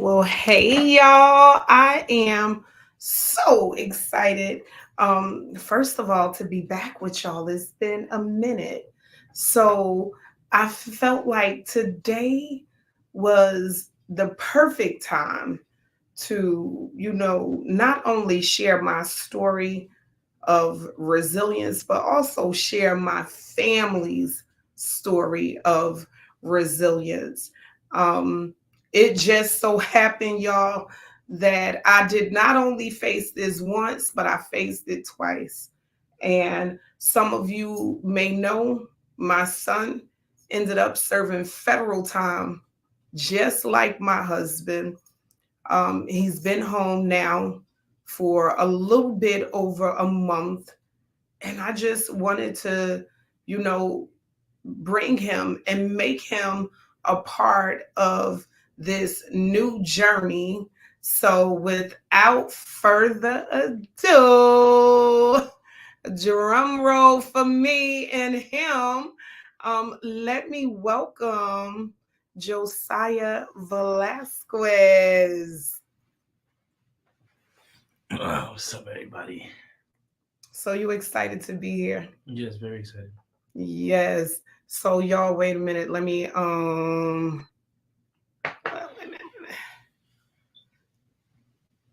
Well, hey y'all. I am so excited. First of all, to be back with y'all. It's been a minute. So I felt like today was the perfect time to, not only share my story of resilience, but also share my family's story of resilience. Um, it just so happened, y'all, that I did not only face this once, but I faced it twice. And some of you may know my son ended up serving federal time, just like my husband. He's been home now for a little bit over a month. And I just wanted to, you know, bring him and make him a part of this new journey. So without further ado, drum roll for me and him. Let me welcome Josiah Velasquez. What's up, everybody? So you excited to be here? Yes, very excited. Yes. So y'all, wait a minute. Let me wait a minute.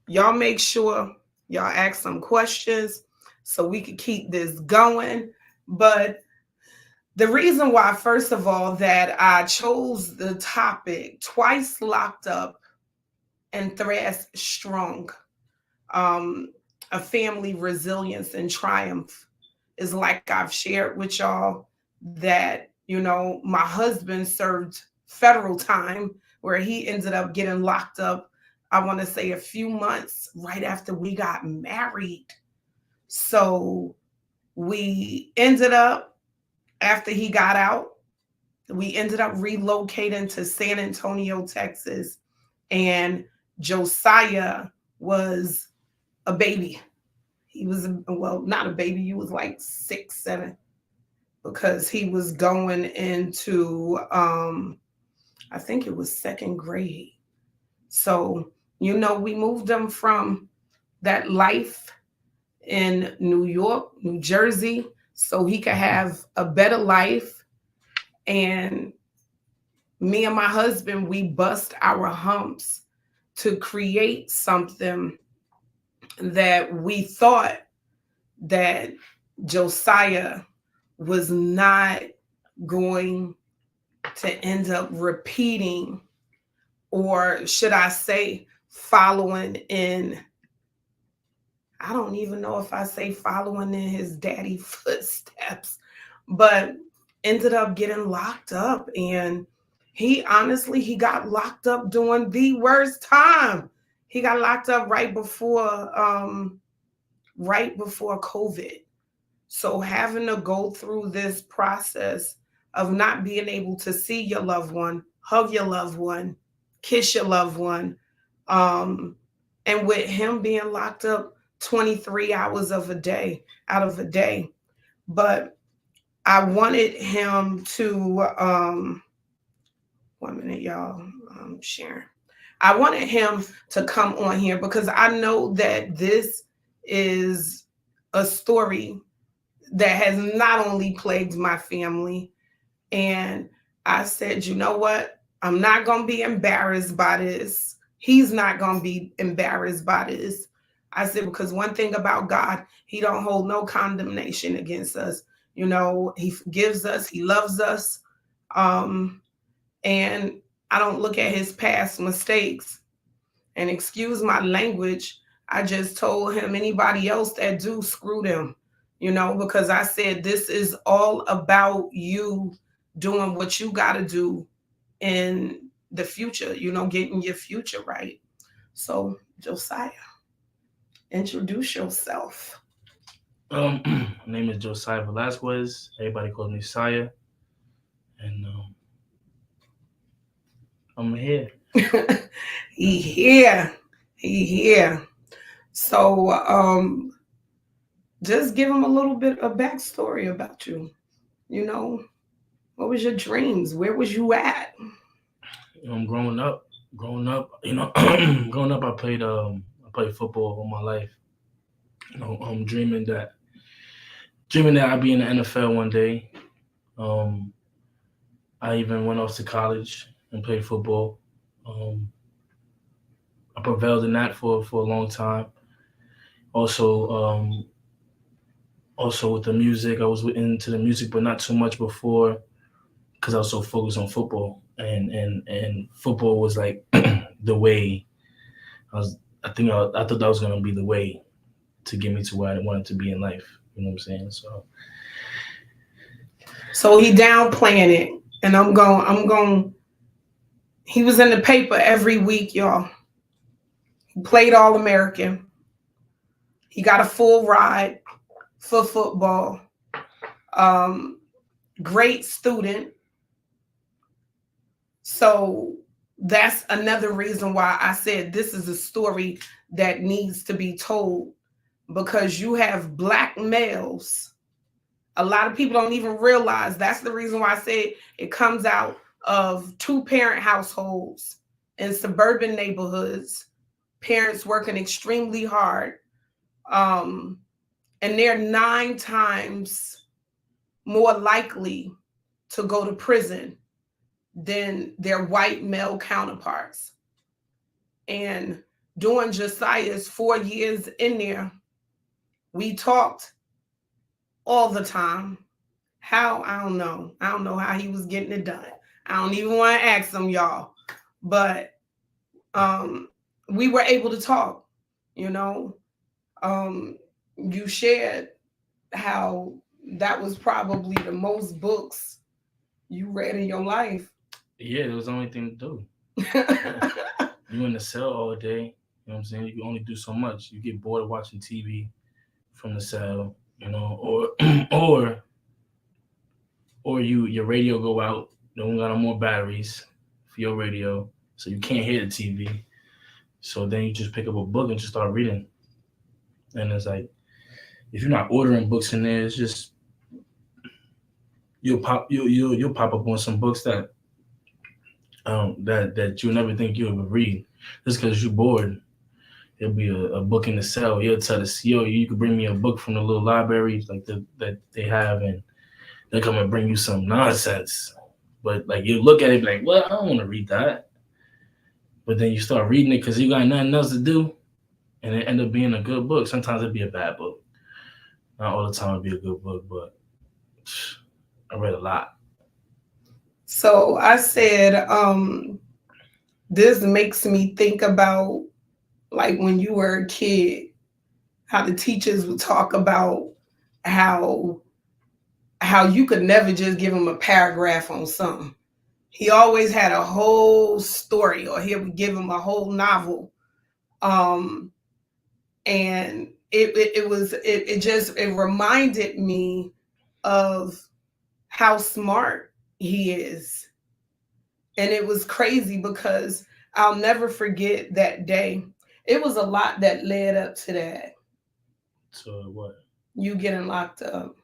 Y'all make sure y'all ask some questions so we can keep this going. But the reason why, first of all, that I chose the topic twice locked up and thrice strong, um, a family resilience and triumph, is like I've shared with y'all that, my husband served federal time where he ended up getting locked up, I want to say a few months right after we got married. So we ended up, after he got out, we ended up relocating to San Antonio, Texas. And Josiah was a baby. He was, well, not a baby. He was like 6, 7, because he was going into, I think it was second grade. So, we moved him from that life in New York, New Jersey, so he could have a better life. And me and my husband, we bust our humps to create something that we thought that Josiah was not going to end up repeating, or should I say, following in. I don't even know if I say following in his daddy footsteps, but ended up getting locked up. And he got locked up during the worst time. He got locked up right before COVID. So having to go through this process of not being able to see your loved one, hug your loved one, kiss your loved one, um, and with him being locked up 23 hours of a day out of a day. But I wanted him to, 1 minute, y'all, sharing. I wanted him to come on here because I know that this is a story that has not only plagued my family. And I said, you know what? I'm not going to be embarrassed by this. He's not going to be embarrassed by this. I said, because one thing about God, he don't hold no condemnation against us. He forgives us. He loves us. Um, and I don't look at his past mistakes. And excuse my language, I just told him anybody else that do, screw them, because I said this is all about you doing what you got to do in the future, getting your future right. So, Josiah, introduce yourself. My name is Josiah Velasquez. Everybody calls me Saya, and I'm here. he here. He here. So, just give him a little bit of backstory about you. You know, what was your dreams? Where was you at? I'm growing up. growing up, I played football all my life. Dreaming that I'd be in the NFL one day. Um, I even went off to college and played football. Um, I prevailed in that for a long time. Also, also with the music, I was into the music, but not too much before because I was so focused on football, and football was like the way. I was. I thought that was gonna be the way to get me to where I wanted to be in life. You know what I'm saying? So he downplaying it, and I'm going. He was in the paper every week, y'all. He played All American. He got a full ride for football. Um, Great student. So that's another reason why I said this is a story that needs to be told, because you have black males. A lot of people don't even realize that's the reason why I said it comes out of two-parent households in suburban neighborhoods, parents working extremely hard. Um, and they're 9 times more likely to go to prison than their white male counterparts. And during Josiah's 4 years in there, we talked all the time. How? I don't know. I don't know how he was getting it done. I don't even want to ask him, y'all. But um, we were able to talk, you know. You shared how that was probably the most books you read in your life. Yeah, it was the only thing to do. You in the cell all day. You know what I'm saying? You can only do so much. You get bored of watching TV from the cell, or or your radio go out. Don't got no more batteries for your radio, so you can't hear the TV. So then you just pick up a book and just start reading. And it's like if you're not ordering books in there, it's just you'll pop up on some books that you'll never think you'll ever read just because you're bored. There'll be a book in the cell. He'll tell the CEO, you could bring me a book from the little libraries like that they have, and they'll come and bring you some nonsense. But like you look at it like, well, I don't want to read that. But then you start reading it because you got nothing else to do, and it end up being a good book. Sometimes it'd be a bad book. Not all the time it'd be a good book, but I read a lot. So I said, this makes me think about like when you were a kid, how the teachers would talk about how how you could never just give him a paragraph on something. He always had a whole story, or he would give him a whole novel. Um, and it reminded me of how smart he is. And it was crazy because I'll never forget that day. It was a lot that led up to that. So what? You getting locked up.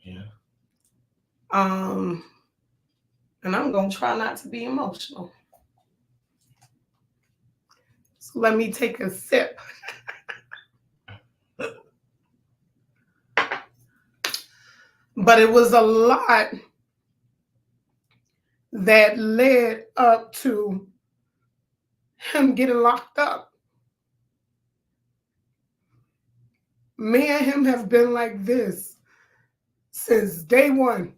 Yeah. Um, and I'm gonna try not to be emotional. So let me take a sip. But it was a lot that led up to him getting locked up. Me and him have been like this since day one.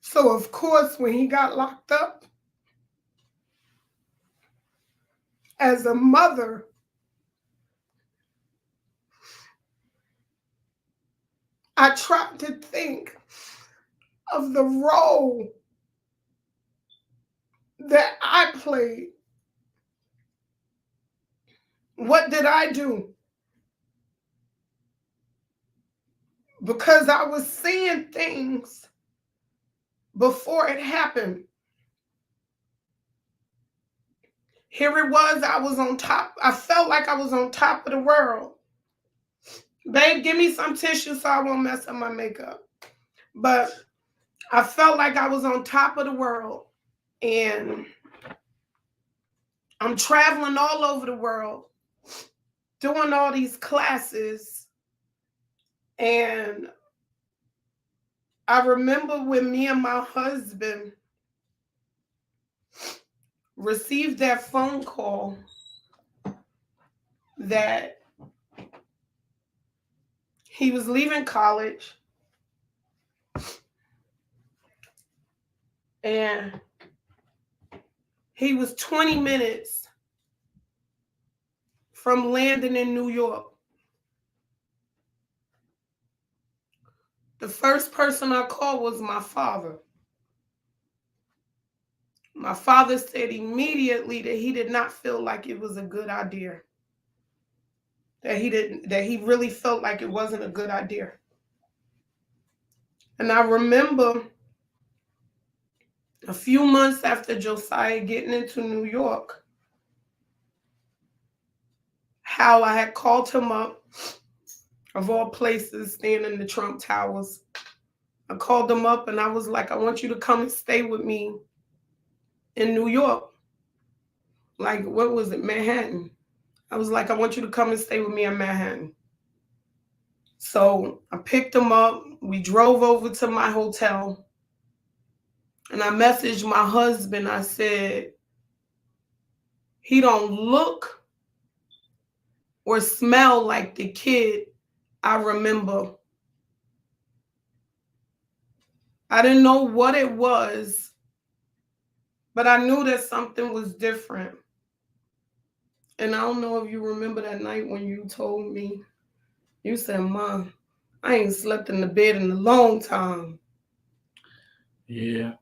So, of course, when he got locked up, as a mother, I tried to think of the role that I played. What did I do? Because I was seeing things before it happened. Here it was, I was on top. I felt like I was on top of the world. Babe, give me some tissue so I won't mess up my makeup. But I felt like I was on top of the world. And I'm traveling all over the world, doing all these classes. And I remember when me and my husband received that phone call that he was leaving college and he was 20 minutes from landing in New York. The first person I called was my father. My father said immediately that he did not feel like it was a good idea. That he really felt like it wasn't a good idea. And I remember a few months after Josiah getting into New York, how I had called him up, of all places, staying in the Trump Towers. I called him up and I was like, I want you to come and stay with me in New York. Like, what was it, Manhattan? I was like, I want you to come and stay with me in Manhattan. So I picked him up. We drove over to my hotel. And I messaged my husband. I said, he don't look or smell like the kid I remember. I didn't know what it was, but I knew that something was different. And I don't know if you remember that night when you told me, you said, Mom, I ain't slept in the bed in a long time. Yeah.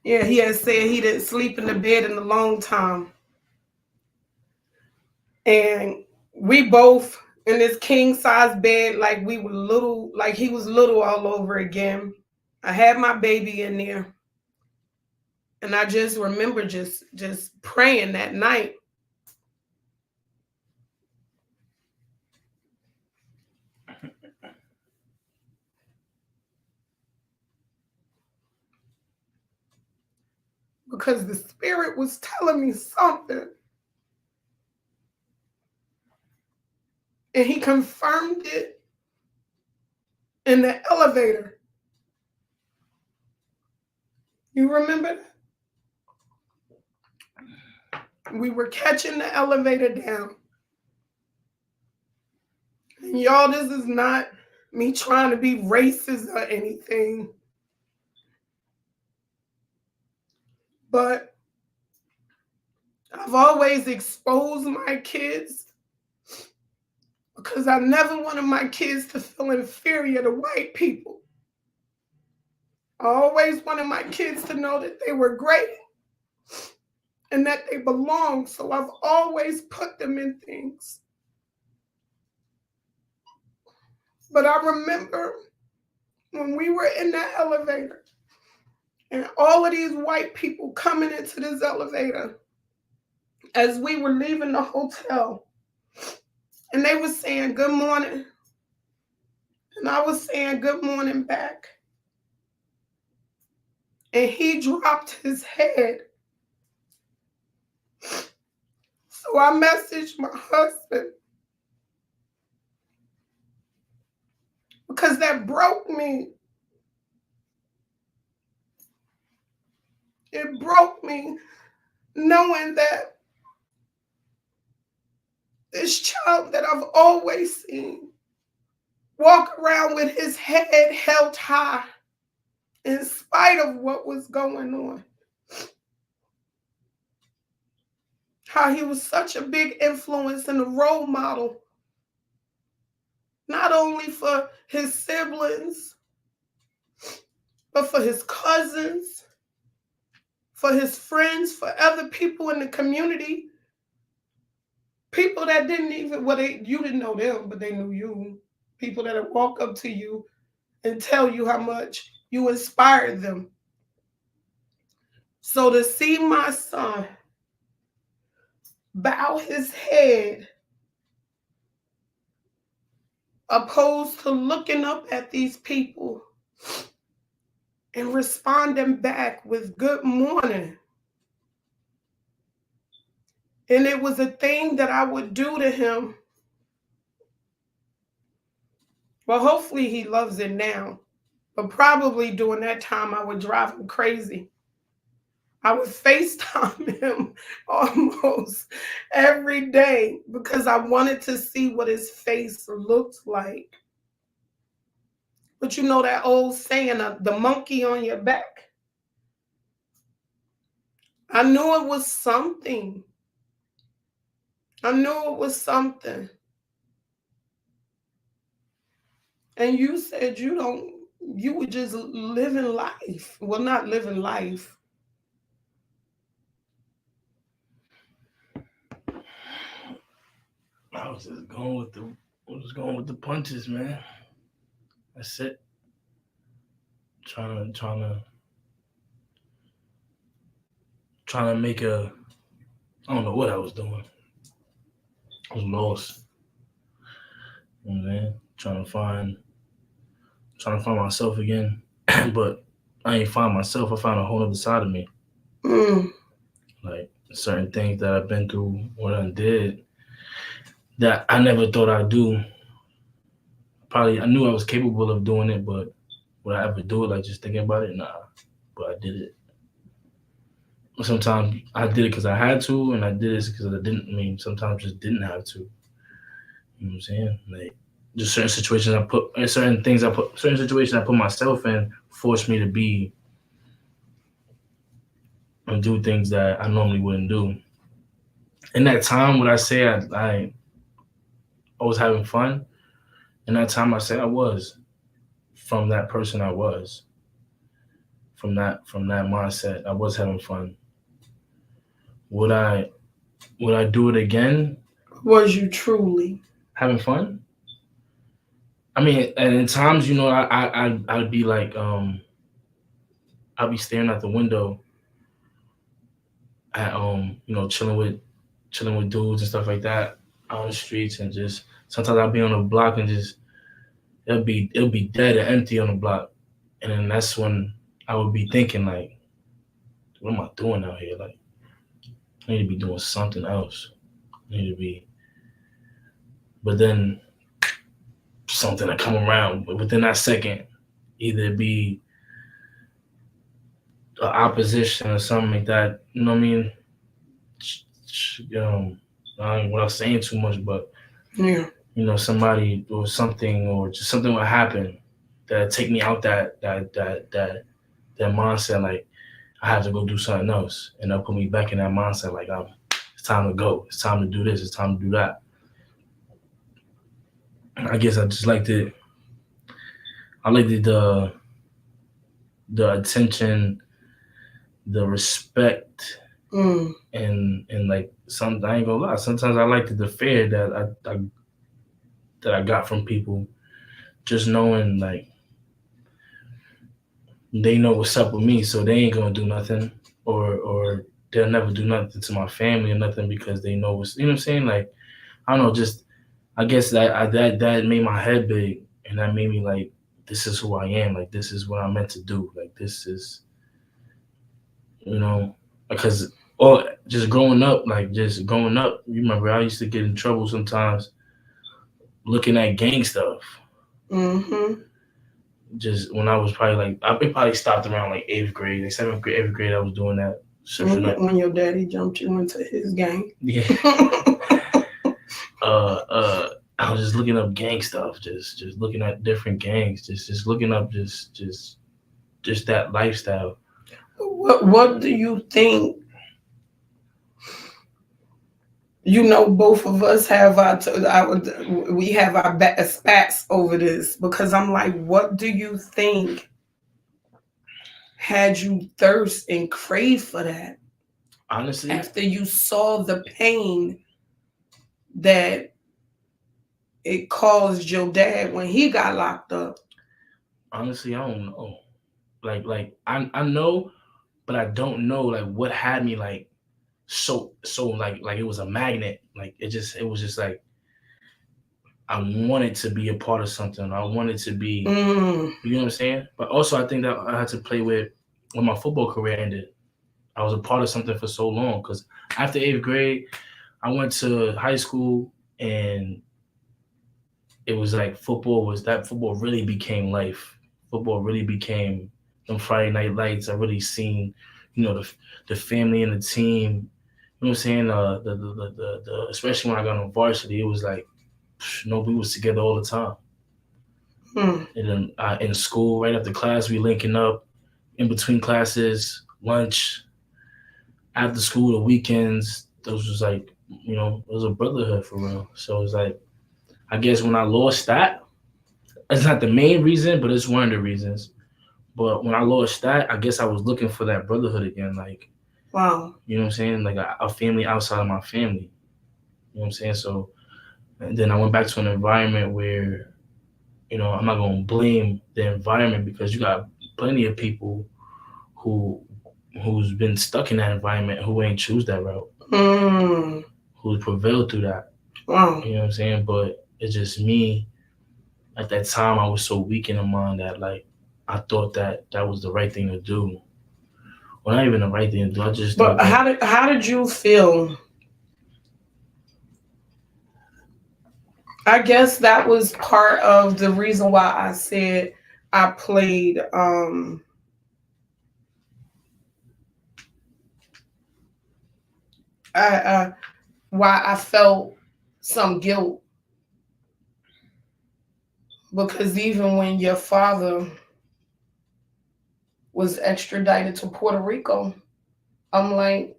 Yeah, he had said he didn't sleep in the bed in a long time. And we both in this king size bed, like we were little, like he was little all over again. I had my baby in there. And I just remember just praying that night. Because the spirit was telling me something. And he confirmed it in the elevator. You remember that? We were catching the elevator down. And y'all, this is not me trying to be racist or anything. But I've always exposed my kids because I never wanted my kids to feel inferior to white people. I always wanted my kids to know that they were great and that they belonged. So I've always put them in things. But I remember when we were in that elevator and all of these white people coming into this elevator as we were leaving the hotel, and they were saying good morning, and I was saying good morning back. And he dropped his head. So I messaged my husband because that broke me. It broke me knowing that this child that I've always seen walk around with his head held high in spite of what was going on. How he was such a big influence and a role model, not only for his siblings, but for his cousins, for his friends, for other people in the community. People that didn't even, well, you didn't know them, but they knew you. People that would walk up to you and tell you how much you inspired them. So to see my son bow his head opposed to looking up at these people and responding back with good morning. And it was a thing that I would do to him. Well, hopefully he loves it now. But probably during that time, I would drive him crazy. I would FaceTime him almost every day because I wanted to see what his face looked like. But you know that old saying, the monkey on your back? I knew it was something. I knew it was something. And you said you were just living life. Well, not living life. I was just going with the punches, man. That's it. Trying to make a. I don't know what I was doing. I was lost. You know what I'm saying? Trying to find myself again. But I ain't find myself. I found a whole other side of me. Mm. Like certain things that I've been through, what I did that I never thought I'd do. Probably I knew I was capable of doing it, but would I ever do it? Like just thinking about it, nah. But I did it. Sometimes I did it because I had to, and I did it because I didn't. I mean, sometimes just didn't have to. You know what I'm saying? Like just certain situations I put myself in forced me to be and do things that I normally wouldn't do. In that time, when I say I was having fun, in that time I say I was from that person I was from that mindset I was having fun. Would I do it again? Was you truly? Having fun? I mean, and in times, I'd be like, I'd be staring out the window at, chilling with dudes and stuff like that on the streets, and just sometimes I'd be on the block and just it'll be dead and empty on the block, and then that's when I would be thinking like, what am I doing out here? Like, I need to be doing something else. I need to be, but then something to come around within that second, either be opposition or something like that. You know what I mean? Without saying too much, but Yeah. somebody or something, or just something would happen that take me out that mindset. Like I have to go do something else, and they'll put me back in that mindset. Like it's time to go. It's time to do this. It's time to do that. I guess I just liked it. I liked the attention, the respect, Mm. and like some. I ain't gonna lie. Sometimes I liked the fear that I got from people, just knowing like they know what's up with me, so they ain't gonna do nothing, or they'll never do nothing to my family or nothing because they know what's. You know what I'm saying? Like I don't know. Just I guess that made my head big, and that made me like, this is who I am. Like this is what I'm meant to do. Like this is, you know, because just growing up, like just growing up. You remember I used to get in trouble sometimes looking at gang stuff. Mm-hmm. Just when I was probably like, it probably stopped around like eighth grade, like seventh grade, eighth grade. I was doing that. When your daddy jumped you into his gang. Yeah. I was just looking up gang stuff, just looking at different gangs, just looking up just that lifestyle. What do you think? Both of us have we have our spats over this because I'm like, what do you think had you thirst and crave for that Honestly, after you saw the pain that it caused your dad when he got locked up? honestly, I don't know. Like I know, but I don't know like what had me like so like it was a magnet. Like it was just like I wanted to be a part of something. I wanted to be, Mm. you know what I'm saying? But also, I think that I had to play with when my football career ended. I was a part of something for so long because after eighth grade, I went to high school and it was like football really became life. Football really became them Friday night lights. I really seen, the family and the team. You know what I'm saying? The especially when I got on varsity, it was like, we was together all the time. Mm. And then in school, right after class, we linking up. In between classes, lunch, after school, the weekends. Those was like, it was a brotherhood for real. So it's like, I guess when I lost that, it's not the main reason, but it's one of the reasons. But when I lost that, I guess I was looking for that brotherhood again. Like, Wow. you know what I'm saying? Like a family outside of my family. You know what I'm saying? So, and then I went back to an environment where, I'm not going to blame the environment because you got plenty of people who who's been stuck in that environment who ain't choose that route, Mm. who's prevailed through that. Wow. You know what I'm saying? But it's just me. At that time, I was so weak in the mind that like I thought that that was the right thing to do. Well, not even the right thing to do. I just thought But that. how did you feel? I guess that was part of the reason why I said I played I why I felt some guilt, because even when your father was extradited to Puerto Rico, I'm like,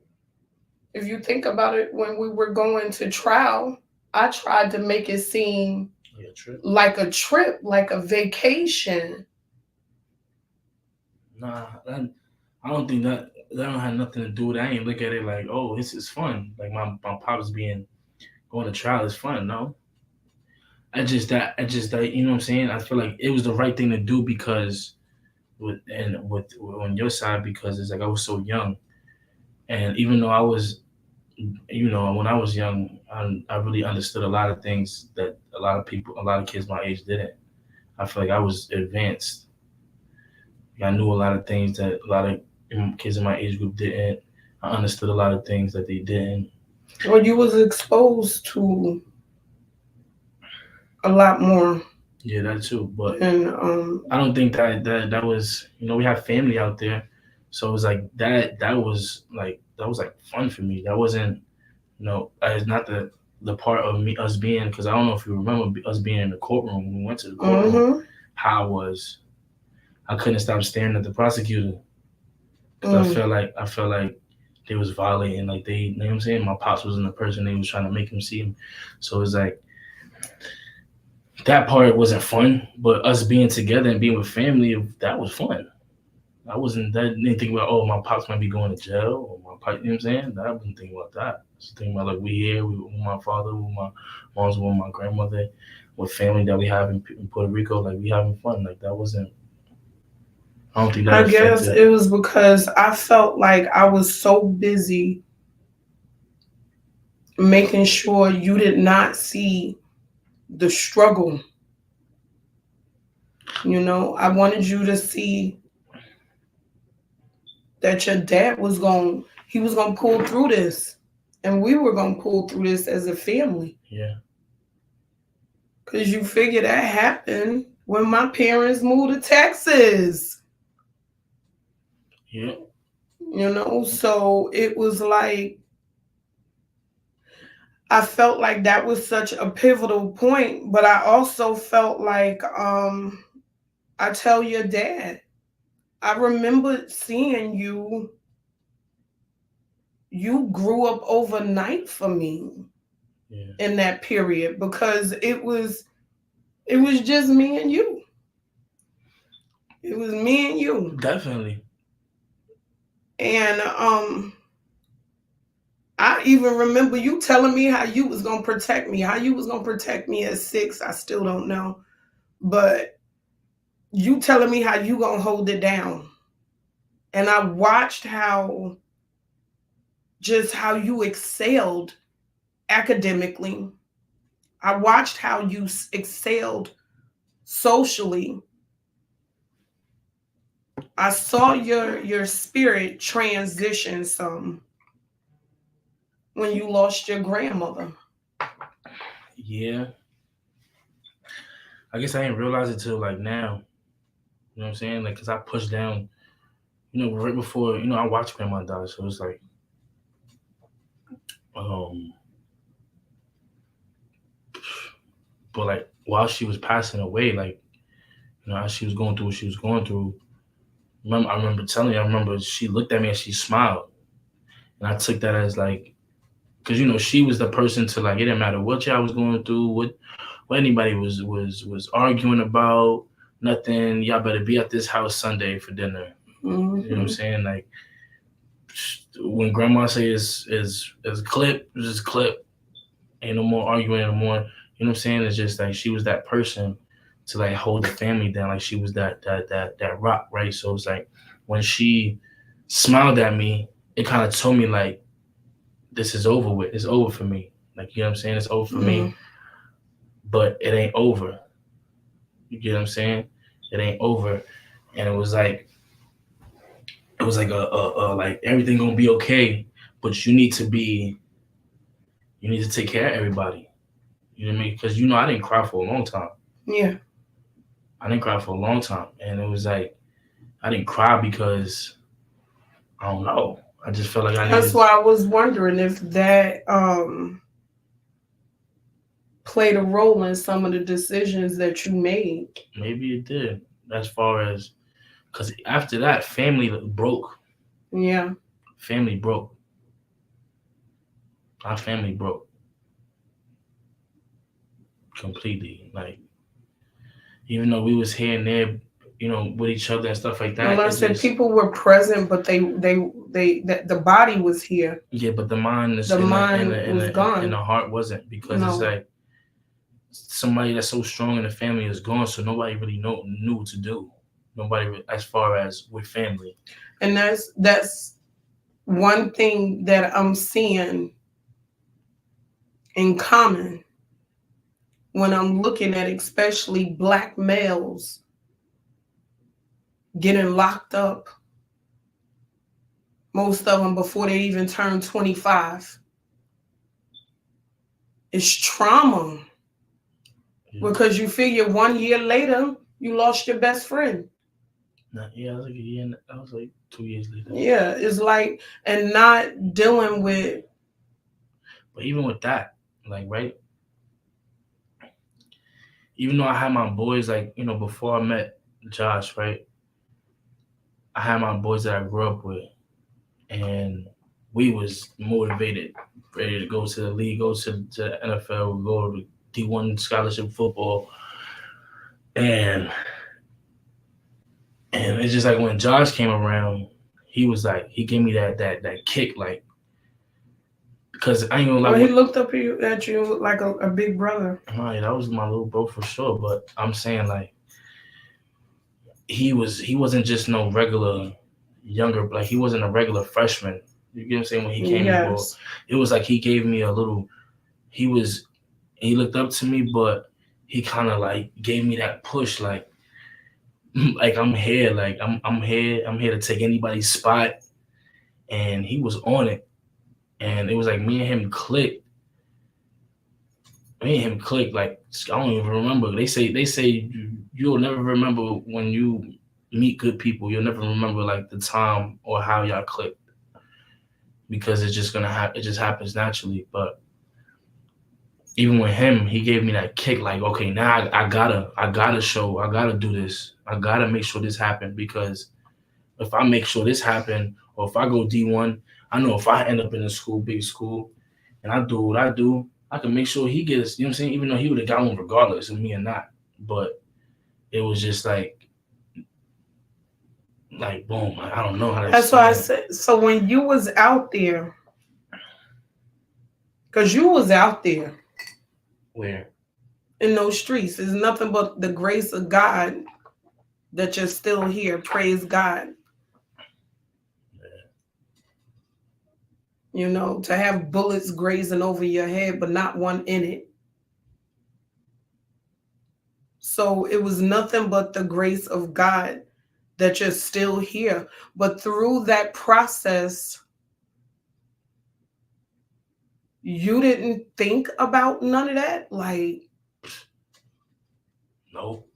if you think about it, when we were going to trial, I tried to make it seem Yeah, trip. like a trip, like a vacation. Nah, I don't think that don't have nothing to do with it. I ain't look at it like, oh, this is fun. Like my pops being going to trial is fun. No, I just that you know what I'm saying. I feel like it was the right thing to do because with on your side because it's like I was so young, and even though I was, when I was young, I really understood a lot of things that a lot of kids my age didn't. I feel like I was advanced. Like, I knew a lot of things that a lot of kids in my age group didn't. I understood a lot of things that they didn't. Well, you was exposed to a lot more Yeah, that too. But than I don't think that was, we have family out there, so it was like that was like fun for me. That wasn't, it's not the part of me us being because I don't know if you remember us being in the courtroom when we went to the courtroom. mm-hmm, How I was, I couldn't stop staring at the prosecutor because mm. I felt like they was violating, like they, you know what I'm saying. My pops wasn't the person they was trying to make him see him, so it's like that part wasn't fun. But us being together and being with family, that was fun. I wasn't that didn't think about, oh, my pops might be going to jail or my pop, you know what I'm saying. I wasn't thinking about that. I was thinking about like we here, we with my father, with my mom's, with my grandmother, with family that we have in Puerto Rico, like we having fun. Like that wasn't. I don't think that I guess affected. it was because I felt like I was so busy making sure you did not see the struggle. I wanted you to see that your dad he was going to pull through this, and we were going to pull through this as a family. Yeah. Because you figure that happened when my parents moved to Texas. Yeah. So it was like, I felt like that was such a pivotal point, but I also felt like, I tell your dad, I remember seeing you grew up overnight for me Yeah. in that period, because it was just me and you. It was me and you. Definitely. And I even remember you telling me how you was gonna protect me. How you was gonna protect me at 6, I still don't know. But you telling me how you gonna hold it down. And I watched how you excelled academically. I watched how you excelled socially. I saw your spirit transition some when you lost your grandmother. Yeah, I guess I didn't realize it till like now. You know what I'm saying? Like, cause I pushed down. Right before. I watched grandma die, so it's like, um, but like while she was passing away, like as she was going through what she was going through. I remember telling you. I remember she looked at me and she smiled, and I took that as like, cause she was the person to like. It didn't matter what y'all was going through, what anybody was arguing about. Nothing. Y'all better be at this house Sunday for dinner. You know what I'm saying? Like when grandma say is clip, just clip. Ain't no more arguing anymore. You know what I'm saying? It's just like she was that person to like hold the family down. Like she was that rock, right? So it's like when she smiled at me, it kind of told me like this is over with. It's over for me. Like you know what I'm saying? It's over for me. But it ain't over. You get what I'm saying? It ain't over. And it was like a like everything gonna be okay, but you need to take care of everybody. You know what I mean? Because I didn't cry for a long time. Yeah. I didn't cry for a long time, and it was like I didn't cry because I don't know. I just felt like I That's needed. why I was wondering if that played a role in some of the decisions that you made. Maybe it did. As far as because after that, family broke. Yeah. Family broke. Our family broke completely. Like even though we was here and there, with each other and stuff like Well, that, I it said just people were present, but the body was here. yeah. But the mind is The in the in mind the in was the in gone. the heart wasn't because it's No. like somebody that's so strong in the family is gone, so nobody really knew what to do. Nobody as far as with family. And that's one thing that I'm seeing in common when I'm looking at especially black males getting locked up, most of them before they even turn 25. It's trauma Yeah. because you figure 1 year later, you lost your best friend. Yeah, I was like a year. I was like 2 years later. Yeah, it's like, and not dealing with. But even with that, like right, even though I had my boys, like before I met Josh, right, I had my boys that I grew up with, and we was motivated, ready to go to the league, go to the NFL, go to D1 scholarship football, and it's just like when Josh came around, he was like he gave me that kick, like because I ain't gonna lie. Well, he looked up at you like a big brother. Right, that was my little bro for sure. But I'm saying like he wasn't just no regular younger, like he wasn't a regular freshman. You get what I'm saying? When he came in, well, Yes. it was like he gave me a little. He was he looked up to me, but he kind of like gave me that push, like like I'm here, like I'm here to take anybody's spot, and he was on it, and it was like me and him clicked. Me and him clicked like I don't even remember. They say you'll never remember when you meet good people. You'll never remember like the time or how y'all clicked because it's just gonna happen. It just happens naturally. But even with him, he gave me that kick. Like, okay, now I gotta show. I gotta do this. I gotta make sure this happened because if I make sure this happen, or if I go D1, I know if I end up in a school, big school, and I do what I do, I can make sure he gets. You know what I'm saying? Even though he would have got one regardless of me or not, but it was just like boom. I don't know how to That's why I explain it. said. So when you was out there, because you was out there Where in those streets, it's nothing but the grace of God that you're still here. Praise God. You know, to have bullets grazing over your head, but not one in it. So it was nothing but the grace of God that you're still here. But through that process, you didn't think about none of that? Like, No,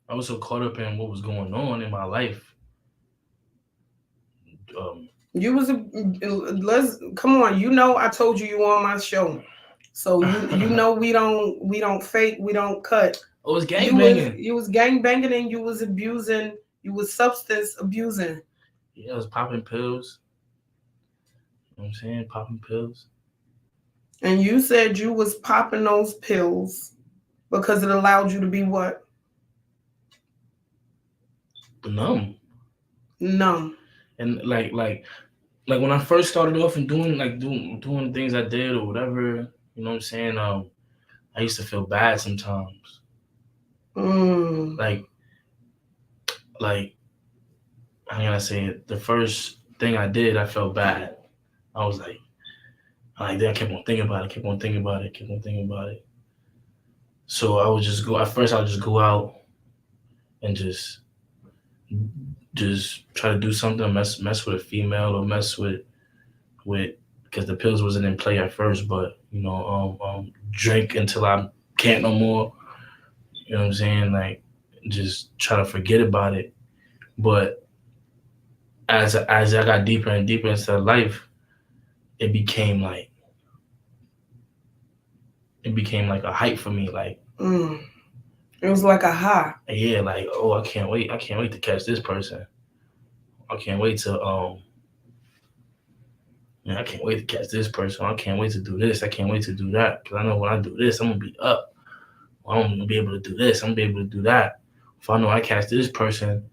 I was so caught up in what was going on in my life. Um, you was a let's come on, you know I told you on my show. So you know we don't fake, we don't cut. I was gang You was banging. you was gang banging and you was abusing, you was substance abusing. Yeah, I was popping pills. You know what I'm saying? Popping pills. And you said you was popping those pills because it allowed you to be what? Numb. Numb. And like when I first started off and doing things I did or whatever, you know what I'm saying? I used to feel bad sometimes. Mm. Like like how can I say it? The first thing I did, I felt bad. I was like then I kept on thinking about it, kept on thinking about it, kept on thinking about it. So I would just go. At first, I would just go out and just try to do something, mess with a female or mess with because the pills wasn't in play at first, but drink until I can't no more. You know what I'm saying? Like just try to forget about it. But as I got deeper and deeper into life, it became like it became like a hype for me. Like Mm. It was like a high. yeah, like oh I can't wait to catch this person. I can't wait to man, I can't wait to catch this person. I can't wait to do this. I can't wait to do that. Because I know when I do this, I'm gonna be up. I'm gonna be able to do this. I'm gonna be able to do that. If I know I catch this person,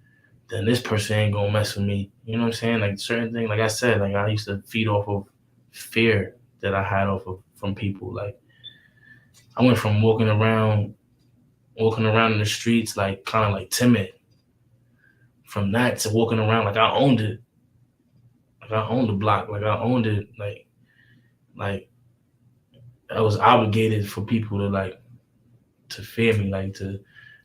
then this person ain't gonna mess with me. You know what I'm saying? Like certain things, like I said, like I used to feed off of fear that I had off of from people. Like I went from walking around in the streets, like kind of like timid. From that to walking around like I owned it. Like I owned the block. Like I owned it. Like I was obligated for people to fear me. Like to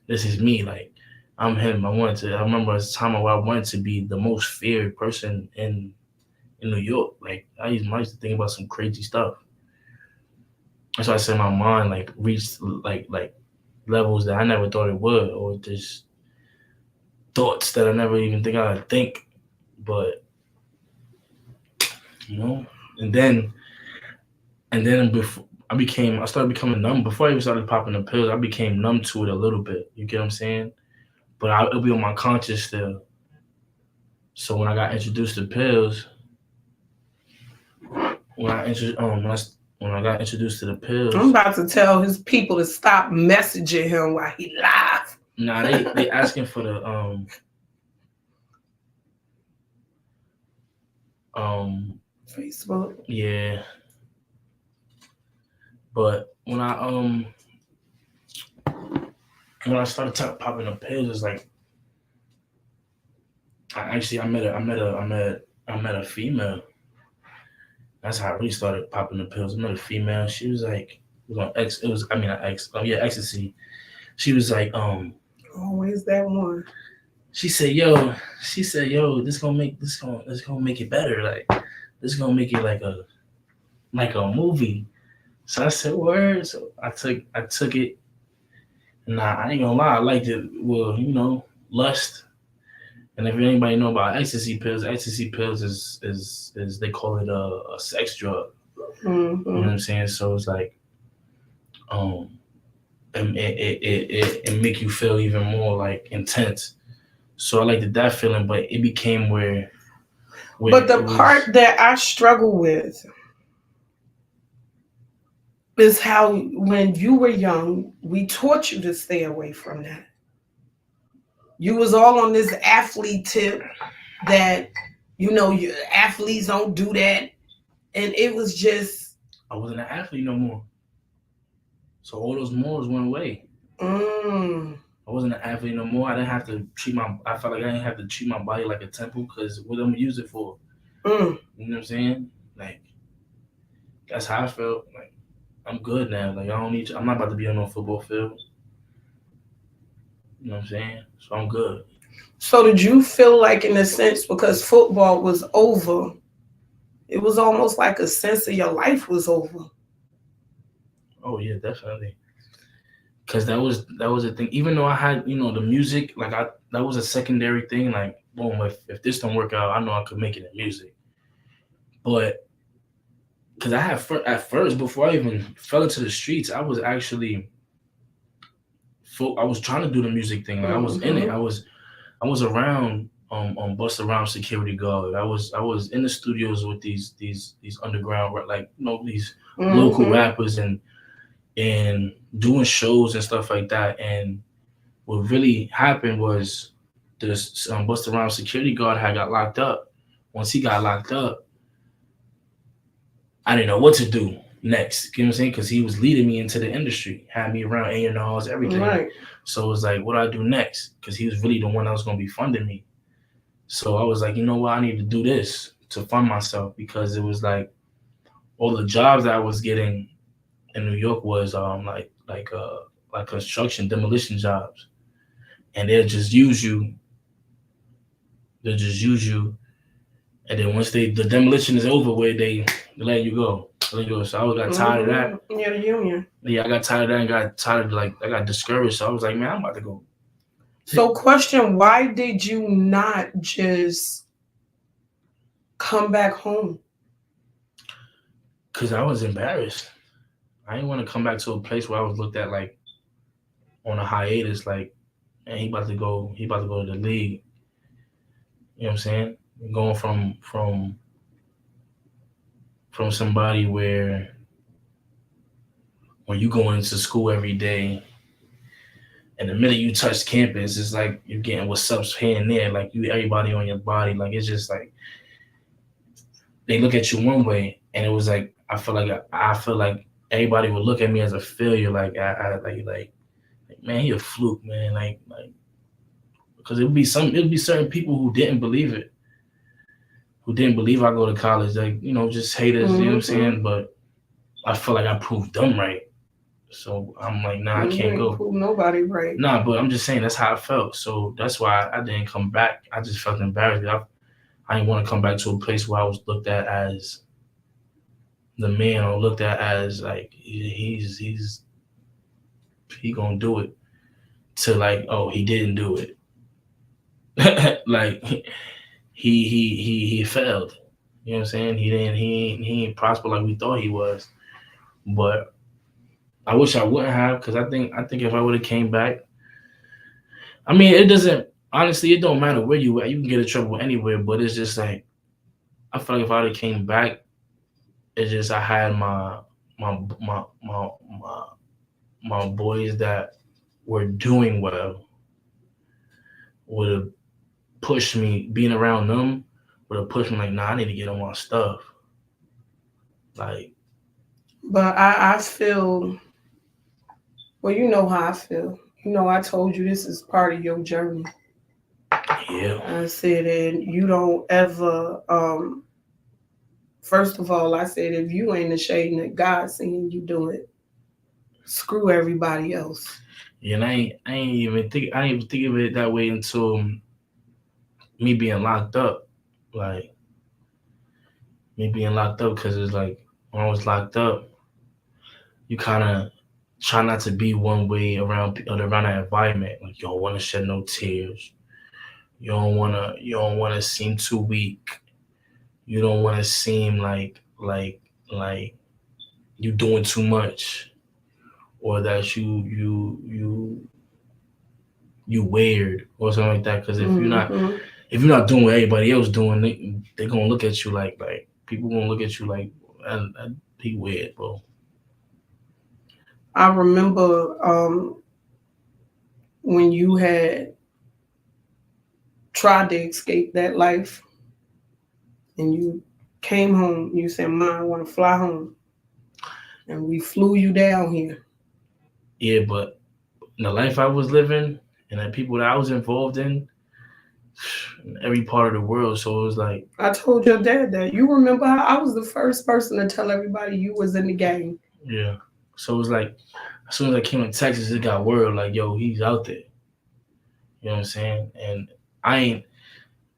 this is me. Like I'm him. I remember a time where I wanted to be the most feared person in New York. Like I used to think about some crazy stuff. That's why I said my mind like reached like levels that I never thought it would, or just thoughts that I never even think I'd think. But you know, and then before I started becoming numb. Before I even started popping the pills, I became numb to it a little bit. You get what I'm saying? But it'll be on my conscious still. So when I got introduced to pills, when I intro- when I got introduced to the I'm pills, about to tell his people to stop messaging him while he nah, live. they asking for the um Facebook. yeah. But when I started popping the pills, it's like I met a female. That's how I really started popping the pills. I met a female. She was like, it was on X. It was I mean not X. Oh yeah, ecstasy. She was like, Always that one. she said, yo, this gonna make it better. Like this gonna make it like a movie. So I said, word. So I took it. Nah, I ain't gonna lie, I liked it. Well, lust. And if anybody know about ecstasy pills is they call it a sex drug. You know Mm-hmm. what I'm saying? So it's like um it make you feel even more like intense. So I liked that feeling, but it became where But the it was. part that I struggle with is how when you were young, we taught you to stay away from that. You was all on this athlete tip that you athletes don't do that, and it was just I wasn't an athlete no more. So all those morals went away. mm, I wasn't an athlete no more. I didn't have to treat my. I felt like I didn't have to treat my body like a temple because what I'm gonna use it for. mm. You know what I'm saying? Like that's how I felt. Like I'm good now. Like I don't need. I'm not about to be on no football field. You know what I'm saying? So I'm good. So did you feel like, in a sense, because football was over, it was almost like a sense of your life was over? Oh yeah, definitely. Cause that was a thing. Even though I had, the music, like that was a secondary thing. Like, boom, if this don't work out, I know I could make it in music. But because I had at first, before I even fell into the streets, I was actually I was trying to do the music thing. Like I was in it. Mm-hmm. I was around on bust around security guard. I was in the studios with these underground like these local Mm-hmm. rappers and doing shows and stuff like that. And what really happened was this bust around security guard had got locked up. Once he got locked up, I didn't know what to do next. You know what I'm saying? Because he was leading me into the industry, had me around A&Rs, everything. Right. So it was like, what do I do next? Because he was really the one that was going to be funding me. So I was like, you know what? I need to do this to fund myself because it was like all the jobs that I was getting in New York was like construction demolition jobs, and they'll just use you, and then once the demolition is over with, they let you go. Let you go. So I got tired of that. Mm-hmm. Yeah, the union. Yeah, I got tired of that and got tired of like I got discouraged. So I was like, man, I'm about to go. So, question: why did you not just come back home? Cause I was embarrassed. I didn't want to come back to a place where I was looked at like on a hiatus, like, man, he about to go to the league. You know what I'm saying? Going from somebody where when you go into school every day and the minute you touch campus, it's like you're getting what's ups here and there, like you everybody on your body. Like it's just like they look at you one way and it was like I feel like everybody would look at me as a failure, like like man, he a fluke, man. Like because it would be certain people who didn't believe I go to college, like just haters, you know what I'm Mm-hmm. saying? But I feel like I proved them right. So I'm like, nah, I You can't ain't go. prove nobody right. Nah, but I'm just saying that's how I felt. So that's why I didn't come back. I just felt embarrassed. I didn't want to come back to a place where I was looked at as the man or looked at as like he gonna do it to like, oh, he didn't do it. Like he failed. You know what I'm saying? He ain't prosper like we thought he was. But I wish I wouldn't have because I think if I would have came back, I mean, it doesn't honestly. It don't matter where you at. You can get in trouble anywhere. But it's just like I feel like if I would have came back, it's just I had my my my my my boys that were doing well would have pushed me. Being around them would have pushed me like, nah, I need to get on my stuff. Like, But I feel, well, you know how I feel. You know, I told you this is part of your journey. yeah, I said, and you don't ever, first of all, I said, if you ain't ashamed that God seeing you do it, screw everybody else. yeah. And I didn't even think of it that way until me being locked up. Like me being locked up because it's like when I was locked up, you kind of try not to be one way around that environment. Like you don't want to shed no tears. You don't want to seem too weak. You don't want to seem like you doing too much or that you weird or something like that. Because Mm-hmm. if you're not doing what everybody else doing, they gonna look at you like people gonna look at you like he weird, bro. I remember when you had tried to escape that life and you came home, you said, "Mom, I want to fly home." And we flew you down here. Yeah, but the life I was living and the people that I was involved in every part of the world. So it was like, I told your dad that. You remember how I was the first person to tell everybody you was in the game. yeah. So it was like, as soon as I came to Texas, it got word like, yo, he's out there. You know what I'm saying? And I ain't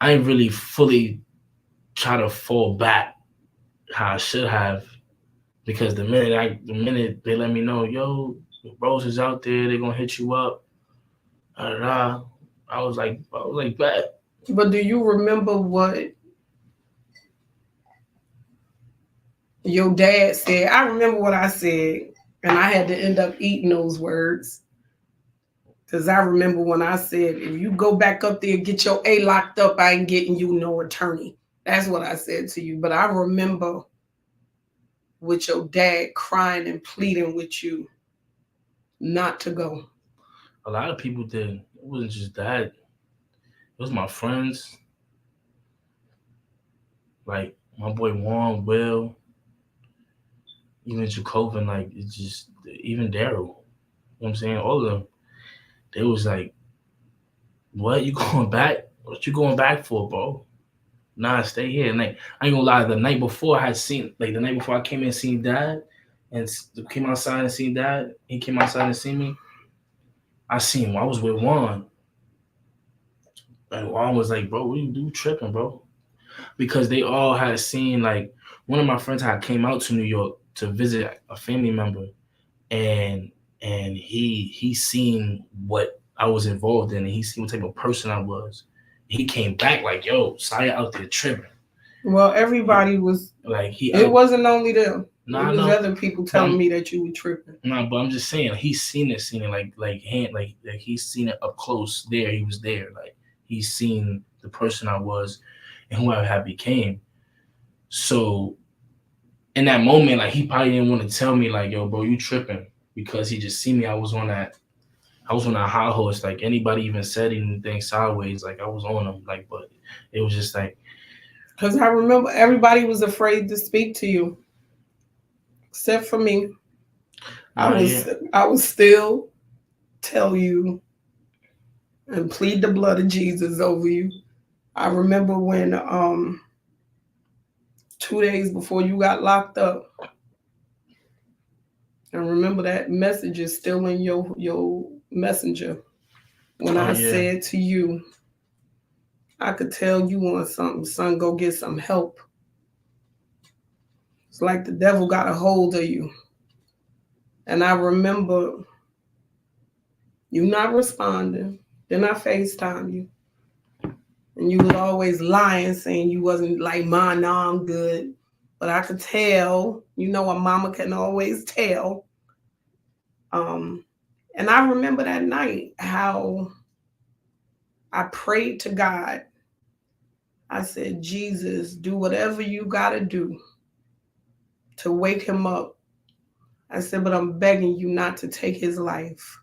I ain't really fully try to fall back how I should have, because the minute they let me know, yo, the bros is out there, they're gonna hit you up, da, da, da, I was like, bet. But do you remember what your dad said? I remember what I said, and I had to end up eating those words. Because I remember when I said, if you go back up there and get your A locked up, I ain't getting you no attorney. That's what I said to you. But I remember with your dad crying and pleading with you not to go. A lot of people did. It wasn't just that. It was my friends, like my boy Juan, Will, even Jacobin, like it's just even Daryl. You know what I'm saying? All of them. They was like, what? You going back? What you going back for, bro? Nah, stay here. And like, I ain't gonna lie, the night before I had seen, like the night before I came in and seen Dad, and came outside and seen Dad, he came outside and seen me. I seen him. I was with Juan. And Juan was like, bro, what you do tripping, bro? Because they all had seen, like, one of my friends had came out to New York to visit a family member, and he seen what I was involved in, and he seen what type of person I was. He came back like, yo, Saya out there tripping. Well, everybody was Like it wasn't only them. Nah, it was no. other people telling me that you were tripping. Nah, but I'm just saying he's seen it like he's seen it up close. There, he was there. Like he's seen the person I was and who I had became. So in that moment, like he probably didn't want to tell me like, yo, bro, you tripping, because he just seen me. I was on that high horse. Like anybody even said anything sideways, like I was on them. Like, but it was just like, because I remember everybody was afraid to speak to you, except for me. I was still tell you and plead the blood of Jesus over you. I remember when 2 days before you got locked up, and remember that message is still in your messenger. When I said to you, I could tell you want something, son, go get some help. It's like the devil got a hold of you. And I remember you not responding. Then I FaceTime you. And you was always lying, saying you wasn't like, Ma, no, I'm good. But I could tell, you know, a mama can always tell. And I remember that night how I prayed to God. I said, Jesus, do whatever you got to do to wake him up. I said, but I'm begging you not to take his life.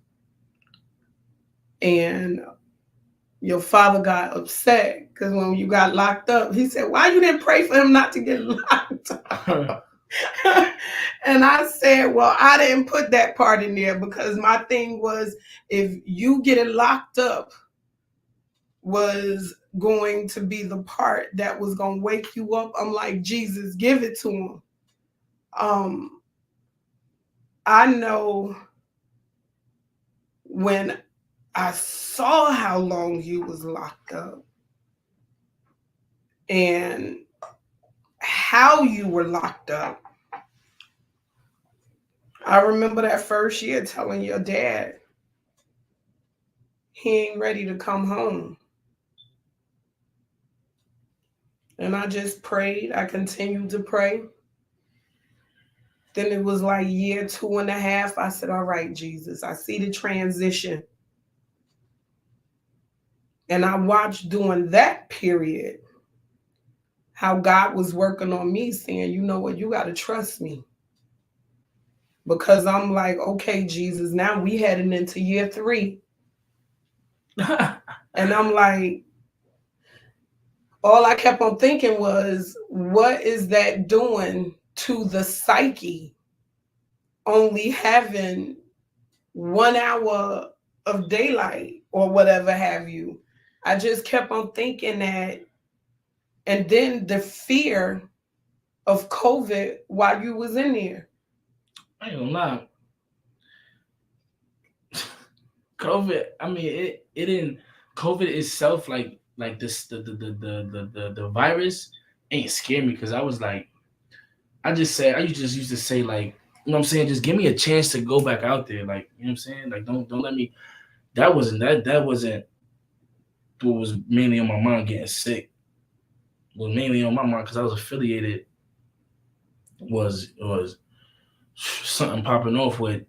And your father got upset because when you got locked up, he said, why you didn't pray for him not to get locked up? And I said, well, I didn't put that part in there because my thing was, if you getting locked up was going to be the part that was going to wake you up, I'm like, Jesus, give it to him. I know when I saw how long you was locked up and how you were locked up, I remember that first year telling your dad he ain't ready to come home. And I just prayed. I continued to pray. Then it was like year 2.5. I said, all right, Jesus, I see the transition. And I watched during that period how God was working on me, saying, you know what, you got to trust me. Because I'm like, okay, Jesus, now we heading into year 3. And I'm like, all I kept on thinking was, what is that doing to the psyche? Only having 1 hour of daylight or whatever have you. I just kept on thinking that. And then the fear of COVID while you was in there. I ain't gonna lie. COVID, I mean, it didn't. COVID itself, like this, the virus ain't scare me because I was like, I just used to say like, you know what I'm saying, just give me a chance to go back out there, like you know what I'm saying, like don't let me. That wasn't what was mainly on my mind getting sick. What was mainly on my mind because I was affiliated was something popping off with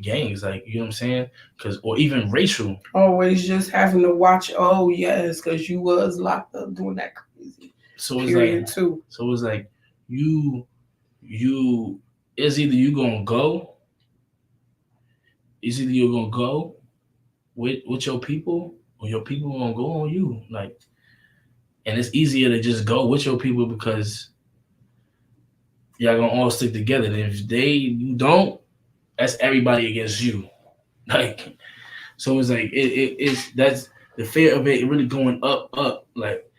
gangs, like you know what I'm saying, because or even racial. Always just having to watch. Oh yes, because you was locked up doing that crazy So it's like period too. so it's like you you it's either you gonna go, it's either you're gonna go with your people or your people gonna go on you. Like, and it's easier to just go with your people because y'all gonna all stick together. And if you don't, that's everybody against you. Like, so it's like it's that's the fear of it really going up. Like,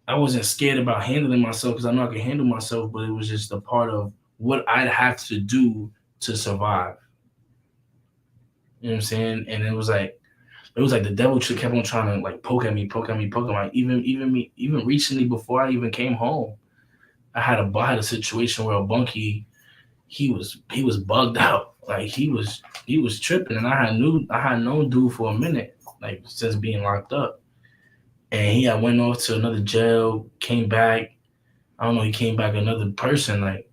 I wasn't scared about handling myself because I know I can handle myself, but it was just a part of what I'd have to do to survive. You know what I'm saying? And it was like the devil kept on trying to like poke at me, poke at me, poke at me. Even recently, before I even came home, I had a situation where a bunkie, he was bugged out, like he was tripping, and I had known dude for a minute, like since being locked up, and he had went off to another jail, came back. I don't know, he came back another person, like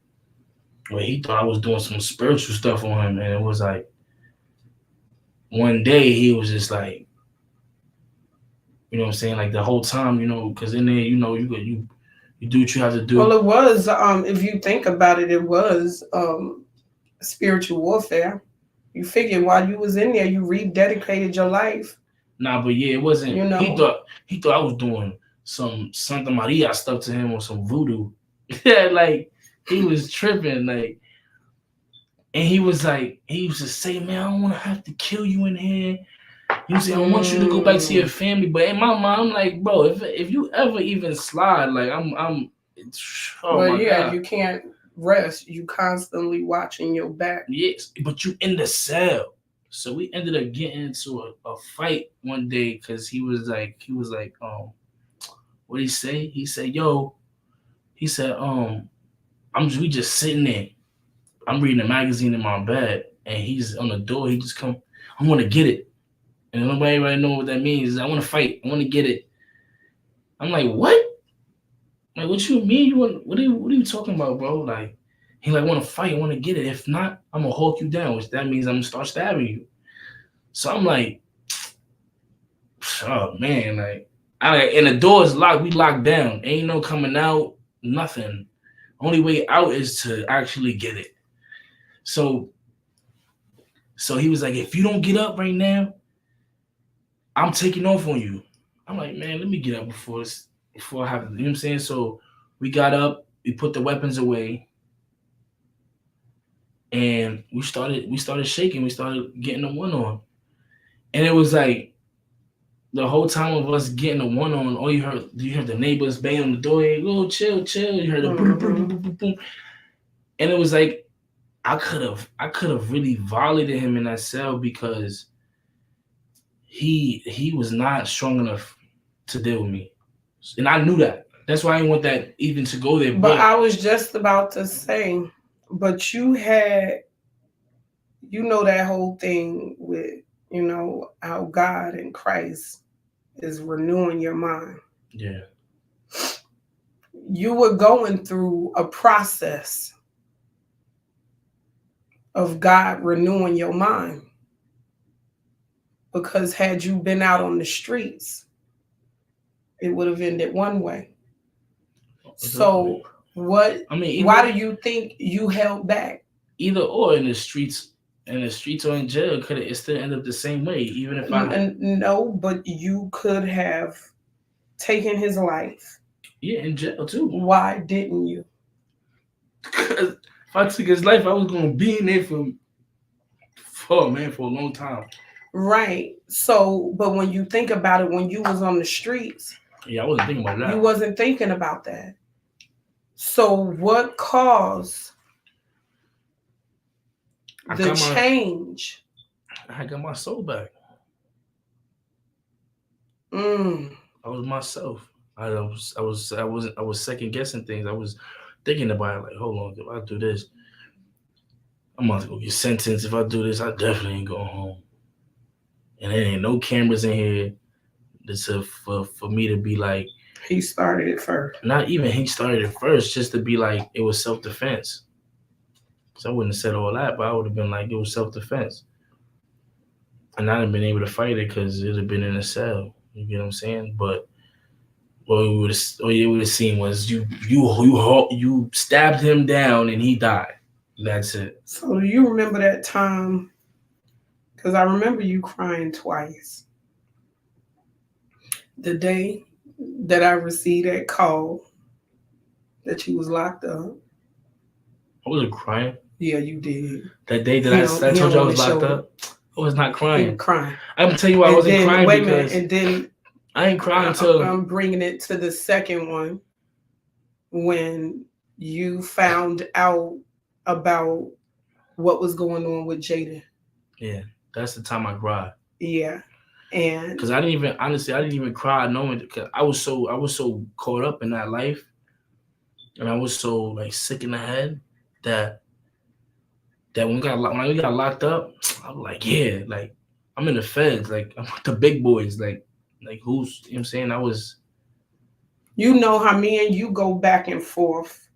where he thought I was doing some spiritual stuff on him, and it was like one day he was just like, you know what I'm saying, like the whole time, because in there, you do what you have to Well, do. it was. If you think about it, it was spiritual warfare. You figure while you was in there, you rededicated your life. Nah, but yeah, it wasn't. You He know. thought I was doing some Santa Maria stuff to him or some voodoo. Yeah, like he was tripping, like, and he was like, he used to say, "Man, I don't want to have to kill you in here." He was saying, "I want you to go back to your Mm. family." But in my mind, I'm like, bro, if you ever even slide, like oh Well, my yeah, god, you can't rest. You constantly watching your back. yes, but you in the cell. So we ended up getting into a fight one day because he was like, what did he say? He said, "Yo," he said, we just sitting there. I'm reading a magazine in my bed, and he's on the door. He just come. I want to get it, and nobody right know what that means. I want to fight. I want to get it. I'm like, what? Like, what you mean? What are you talking about, bro? Like, he like want to fight. I want to get it. If not, I'm gonna hawk you down, which that means I'm gonna start stabbing you. So I'm like, oh man, like, and the door is locked. We locked down. Ain't no coming out. Nothing. Only way out is to actually get it. So he was like, if you don't get up right now, I'm taking off on you. I'm like, man, let me get up before I have to, you know what I'm saying? So we got up, we put the weapons away, and we started shaking, we started getting a one on. And it was like the whole time of us getting a one on, all you heard the neighbors banging on the door, hey, go chill, chill. You heard the boom, boom, boom, Mm-hmm. boom, boom, boom. And it was like I could have really violated him in that cell because he was not strong enough to deal with me, and I knew that. That's why I didn't want that even to go there. But But I was just about to say, but that whole thing with, how God and Christ is renewing your mind. yeah, You were going through a process of God renewing your mind because had you been out on the streets, it would have ended one way. exactly. So, what? I mean, Why do you think you held back? either or in the streets or in jail, could it still end up the same way? Even if No, but you could have taken his life. yeah, in jail too. Why didn't you? Because if I took his life, I was gonna be in there for a long time. Right. So, but when you think about it, when you was on the streets, Yeah, I wasn't thinking about you that. wasn't thinking about that. So, what caused I the got my change? I got my soul back. Mm. I was myself. I was second guessing things. I was thinking about it like, hold on, if I do this, I'm about to go get sentenced. If I do this, I definitely ain't going home. And there ain't no cameras in here. That's for me to be like, He started it first. not even he started it first, just to be like it was self defense. So I wouldn't have said all that, but I would have been like it was self defense, and I'd have been able to fight it because it'd have been in a cell. You get what I'm saying? But what you would have seen was you stabbed him down and he died. That's it. So do you remember that time? Because I remember you crying twice. The day that I received that call that you was locked up. I wasn't crying. Yeah, you did. That day that I told you I was locked up, I was not You crying. were crying. I'm gonna tell you why I wasn't crying wait a because minute, and then I ain't crying until I'm bringing it to the second one when you found out about what was going on with Jada. yeah, that's the time I cried. Yeah, and Because I didn't even cry knowing because I was so caught up in that life, and I was so like sick in the head that when we got locked up, I'm like, yeah, like I'm in the feds, like I'm with the big boys, like who's you know what I'm saying? I was you know how me and you go back and forth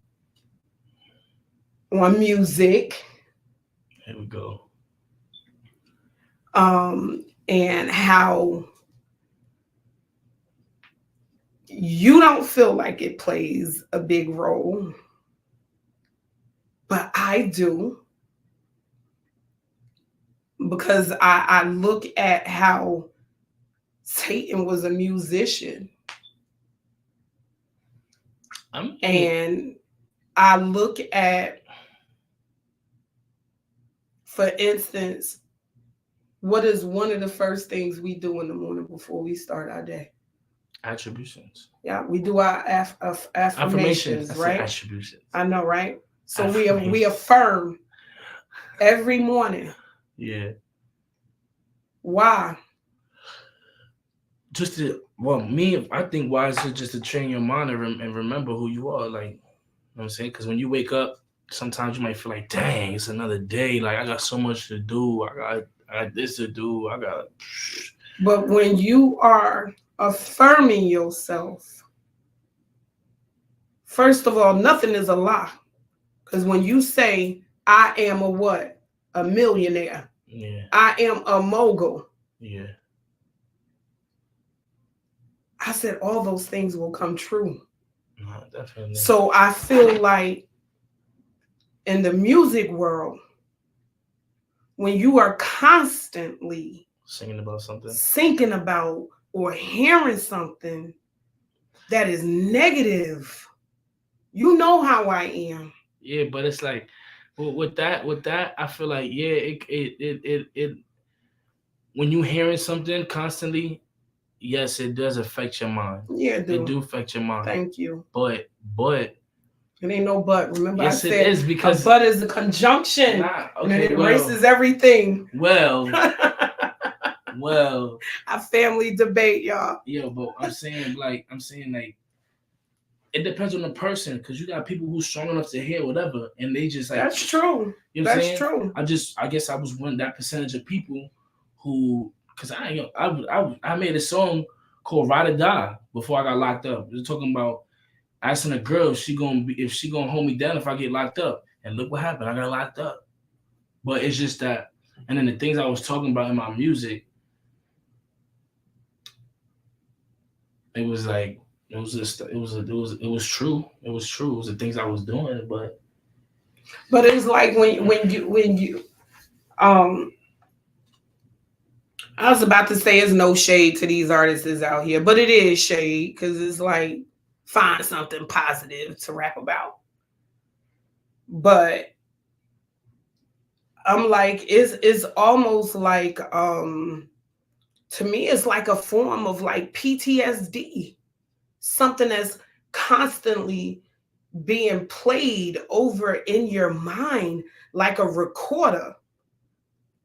on music, here we go. and how you don't feel like it plays a big role, but I do, because I look at how Satan was a musician, and I look at, for instance, what is one of the first things we do in the morning before we start our day? Attributions. Yeah, we do our affirmations, right? Attributions. I know, right? So we affirm every morning. Yeah. Why? Just to I think why is it just to train your mind and remember who you are, like, you know what I'm saying? Because when you wake up, sometimes you might feel like, dang, it's another day. Like I got so much to do. I got this to do. I got. But when you are affirming yourself, first of all, nothing is a lie. Because when you say, I am a what? A millionaire. Yeah. I am a mogul. Yeah. I said all those things will come true. No, definitely. So I feel like in the music world, when you are constantly singing about something, thinking about or hearing something that is negative, you know how I am. Yeah, but it's like with that, I feel like it when you hearing something constantly, yes, it does affect your mind. Yeah, it do affect your mind. Thank you. But it ain't no but. Remember, yes, I said it is, because a but is a conjunction, and it erases everything. Well, a family debate, y'all. Yeah, but I'm saying like it depends on the person, because you got people who's strong enough to hear whatever, and they just like, that's true. You know that's true. I guess I was one that percentage of people who, because I made a song called "Ride or Die" before I got locked up. We're talking about asking a girl if she gonna hold me down if I get locked up, and look what happened. I got locked up. But it's just that, and then the things I was talking about in my music, it was like it was true. It was true. It was the things I was doing, but it's like when you I was about to say it's no shade to these artists out here, but it is shade, because it's like, find something positive to rap about. But I'm like, it's almost like, to me, it's like a form of like PTSD, something that's constantly being played over in your mind like a recorder.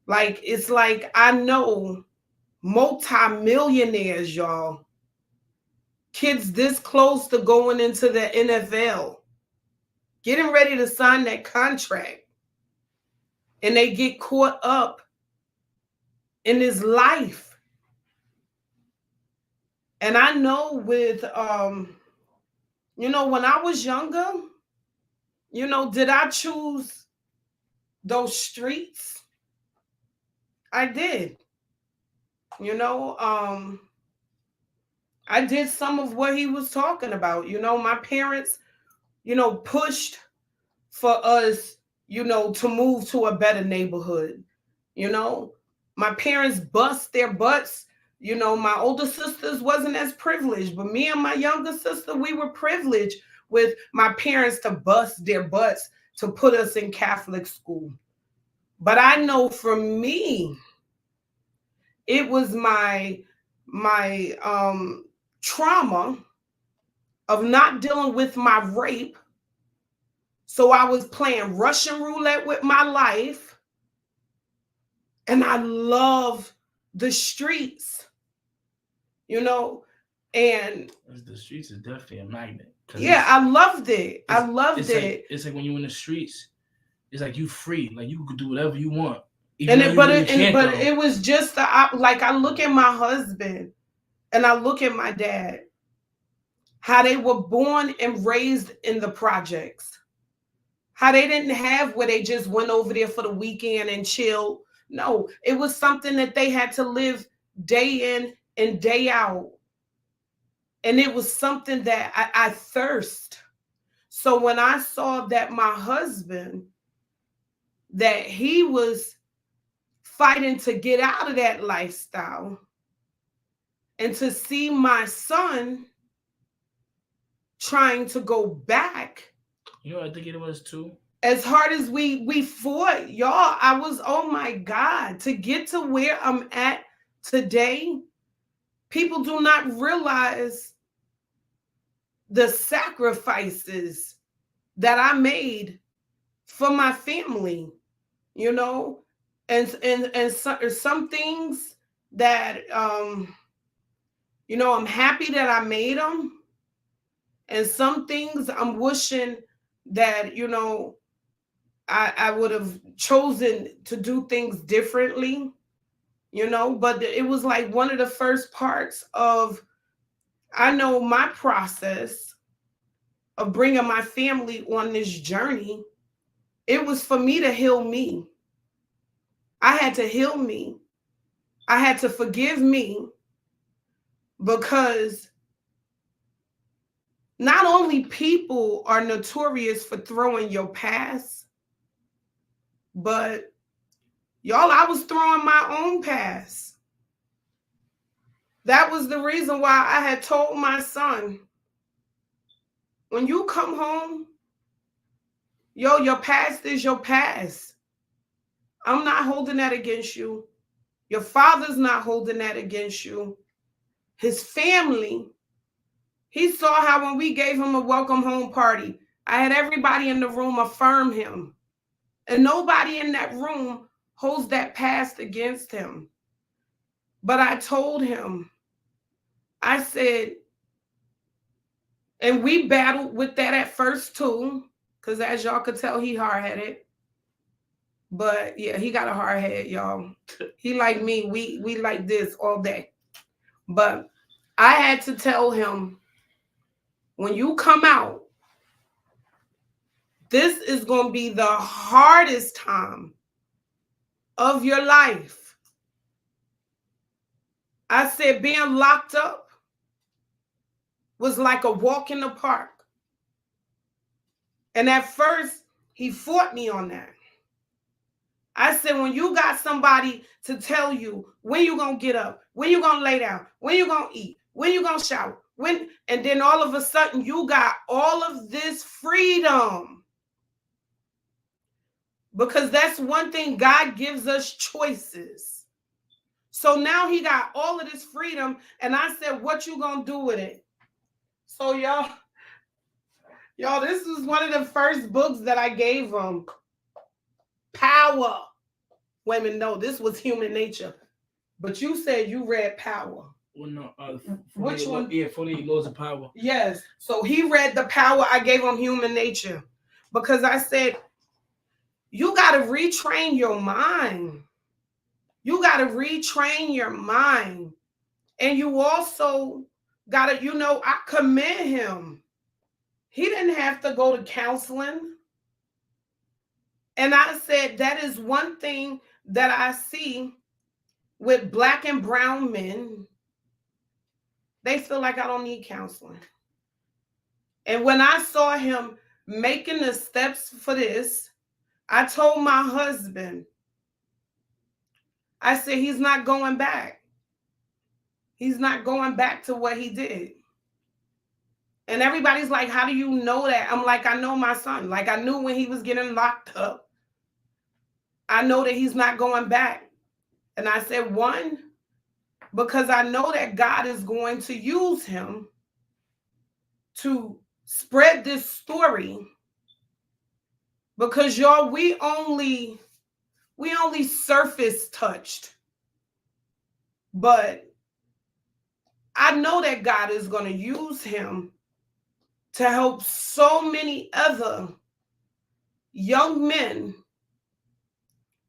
Like, it's like, I know multi-millionaires, y'all. Kids this close to going into the NFL, getting ready to sign that contract, and they get caught up in this life. And I know with when I was younger, did I choose those streets? I did. You know, I did some of what he was talking about. My parents, pushed for us, to move to a better neighborhood. You know, my parents bust their butts. My older sisters wasn't as privileged, but me and my younger sister, we were privileged with my parents to bust their butts to put us in Catholic school. But I know for me, it was my trauma of not dealing with my rape. So I was playing Russian roulette with my life. And I love the streets, and the streets is definitely a magnet. Yeah, I loved it. I loved it. It's like when you're in the streets, it's like you free. Like you could do whatever you want. It was just like I look at my husband and I look at my dad, how they were born and raised in the projects, how they didn't have where they just went over there for the weekend and chilled. No, it was something that they had to live day in and day out. And it was something that I thirst. So when I saw that my husband, that he was fighting to get out of that lifestyle, and to see my son trying to go back. I think it was too. As hard as we fought, y'all, I was, oh my God, to get to where I'm at today, people do not realize the sacrifices that I made for my family, and some things that, I'm happy that I made them. And some things I'm wishing that, I would have chosen to do things differently, but it was like one of the first parts of, I know my process of bringing my family on this journey. It was for me to heal me. I had to heal me. I had to forgive me, because not only people are notorious for throwing your past, but y'all, I was throwing my own past. That was the reason why I had told my son, when you come home, your past is your past. I'm not holding that against you. Your father's not holding that against you. His family, he saw how when we gave him a welcome home party, I had everybody in the room affirm him. And nobody in that room holds that past against him. But I told him, I said, and we battled with that at first too, because as y'all could tell, he hard-headed. But yeah, he got a hard head, y'all. He like me. We like this all day. But I had to tell him, when you come out, this is going to be the hardest time of your life. I said, being locked up was like a walk in the park. And at first, he fought me on that. I said, when you got somebody to tell you when you going to get up, when you going to lay down, when you going to eat, when you going to shower, and then all of a sudden you got all of this freedom. Because that's one thing, God gives us choices. So now he got all of this freedom, and I said, what you going to do with it? So y'all, this was one of the first books that I gave him. Power. Women know this was Human Nature. But you said you read Power. Well, no, Which 48 one? yeah, 48 laws of power. Yes. So he read The Power. I gave him Human Nature because I said, you got to retrain your mind. You got to retrain your mind. And you also got to, I commend him. He didn't have to go to counseling. And I said, that is one thing that I see with Black and brown men. They feel like I don't need counseling. And when I saw him making the steps for this, I told my husband, I said, he's not going back. He's not going back to what he did. And everybody's like, how do you know that? I'm like, I know my son. Like, I knew when he was getting locked up. I know that he's not going back. And I said, one, because I know that God is going to use him to spread this story. Because y'all, we only surface touched. But I know that God is going to use him to help so many other young men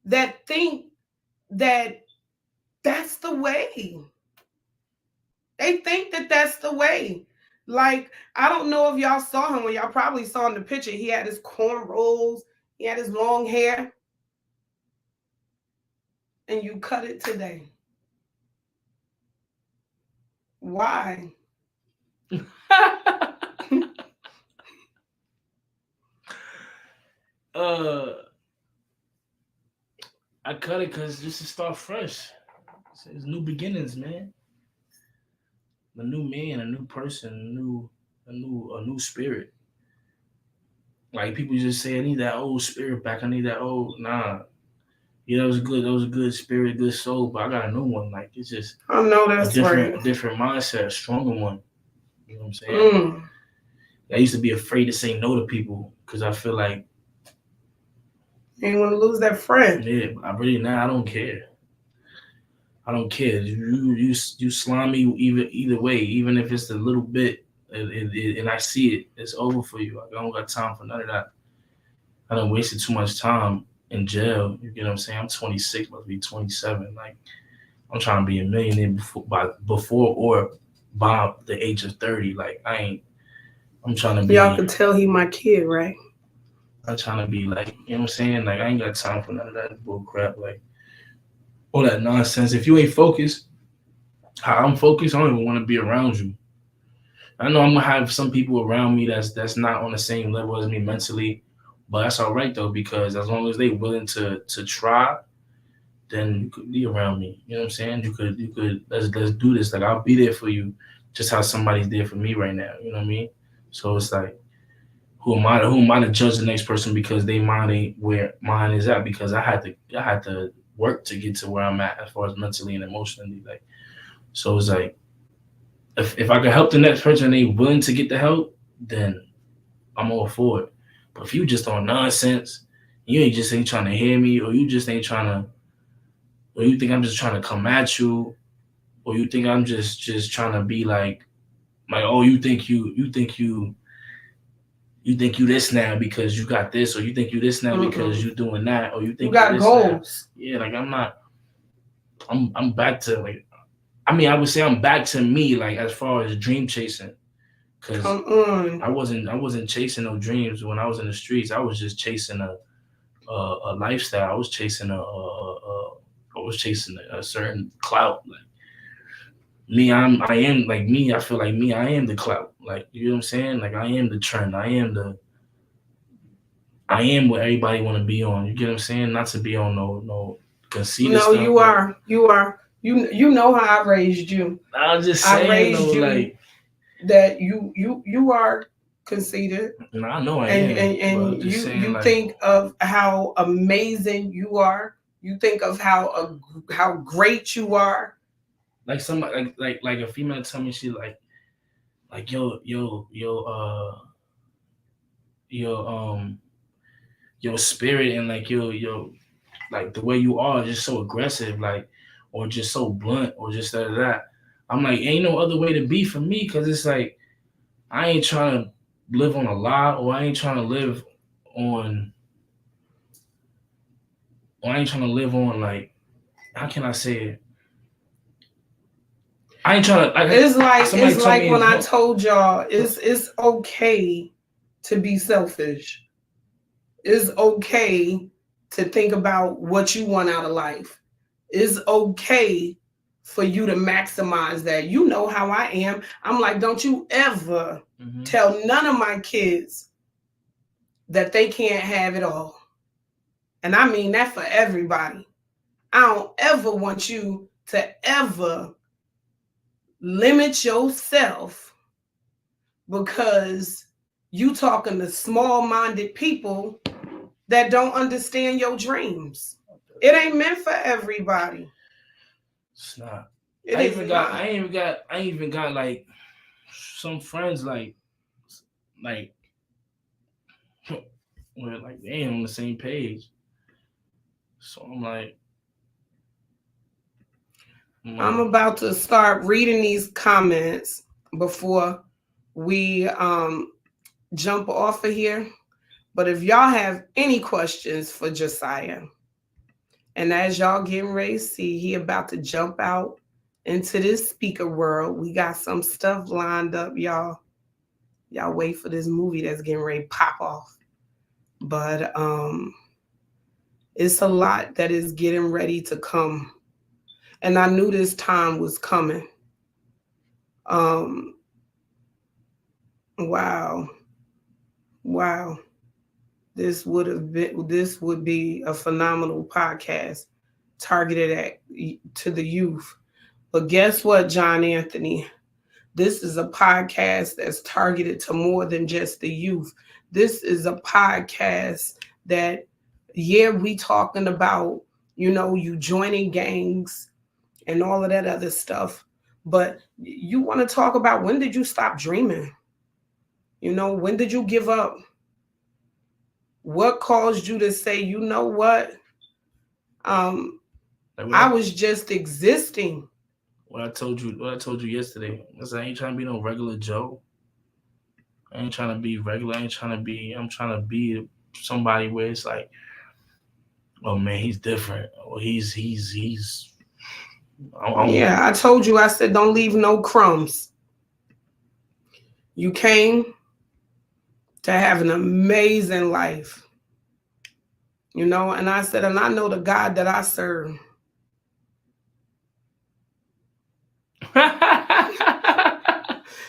that think that that's the way. They think that that's the way. Like, I don't know if y'all saw him when y'all probably saw in the picture. He had his cornrows, he had his long hair, and you cut it today. Why? I cut it because just to start fresh. It's new beginnings, man. A new man, a new person, a new spirit. Like people just say, I need that old spirit back. I need that old nah. Yeah, that was good. That was a good spirit, good soul. But I got a new one. Like it's just I know that's right. a different mindset, a stronger one. You know what I'm saying? I used to be afraid to say no to people because I feel like you ain't want to lose that friend. Yeah, I really now I don't care. I don't care. You slime me either way, even if it's a little bit, and I see it. It's over for you. I don't got time for none of that. I done wasted too much time in jail. You get what I'm saying? I'm 26, about to be 27. Like I'm trying to be a millionaire before or by the age of 30. Like I ain't. I'm trying to be. Y'all can tell he my kid, right? I'm trying to be like, you know what I'm saying? Like I ain't got time for none of that bull crap. Like all that nonsense. If you ain't focused, how I'm focused, I don't even want to be around you. I know I'm gonna have some people around me that's not on the same level as me mentally, but that's all right though because as long as they willing to try, then you could be around me. You know what I'm saying? You could let's do this. Like I'll be there for you, just how somebody's there for me right now. You know what I mean? So it's like, who am I to judge the next person because they mind ain't where mine is at? Because I had to work to get to where I'm at as far as mentally and emotionally. Like so it's like if I could help the next person and they willing to get the help, then I'm all for it. But if you just on nonsense, you ain't trying to hear me, or you just ain't trying to, or you think I'm just trying to come at you, or you think I'm just trying to be like oh you think you this now because you got this, or you think you this now because you doing that, or you think you got goals. Now. Yeah, like I'm not. I'm back to like. I mean, I would say I'm back to me, like as far as dream chasing, because I wasn't chasing no dreams when I was in the streets. I was just chasing a lifestyle. I was chasing I was chasing a certain clout. Like I am like me. I feel like me. I am the clout. Like you know what I'm saying. Like I am the trend. I am what everybody want to be on. You get what I'm saying? Not to be on no conceited stuff. No, you are. You are. You know how I raised you. I was just saying, I raised though, you like that you are conceited. No, I know I am. And you like, think of how amazing you are. You think of how great you are. Like somebody like a female tell me she like yo your spirit and like your like the way you are is just so aggressive. Like or just so blunt or just that. I'm like, ain't no other way to be for me because it's like I ain't trying to live on a lie or I ain't trying to live on or I ain't trying to live on like how can I say it? I ain't trying to. Somebody It's told like me, when I told y'all it's okay to be selfish. It's okay to think about what you want out of life. It's okay for you to maximize that. You know how I am. I'm like, don't you ever tell none of my kids that they can't have it all. And I mean that for everybody. I don't ever want you to ever limit yourself because you talking to small-minded people that don't understand your dreams. It ain't meant for everybody. It's not. It is not. I ain't even got like some friends like where like they ain't on the same page. So I'm about to start reading these comments before we jump off of here. But if y'all have any questions for Josiah, and as y'all getting ready to see, he about to jump out into this speaker world. We got some stuff lined up, y'all. Y'all wait for this movie that's getting ready to pop off. But it's a lot that is getting ready to come. And I knew this time was coming. Wow. Wow. This would be a phenomenal podcast targeted at to the youth. But guess what, John Anthony? This is a podcast that's targeted to more than just the youth. This is a podcast that, yeah, we talking about, you joining gangs and all of that other stuff. But you want to talk about when did you stop dreaming? When did you give up? What caused you to say, you know what? I was just existing. What I told you yesterday. I ain't trying to be no regular Joe. I ain't trying to be regular. I'm trying to be somebody where it's like, oh man, he's different. Or he's. Yeah, I told you. I said, don't leave no crumbs. You came to have an amazing life. And I said, and I know the God that I serve.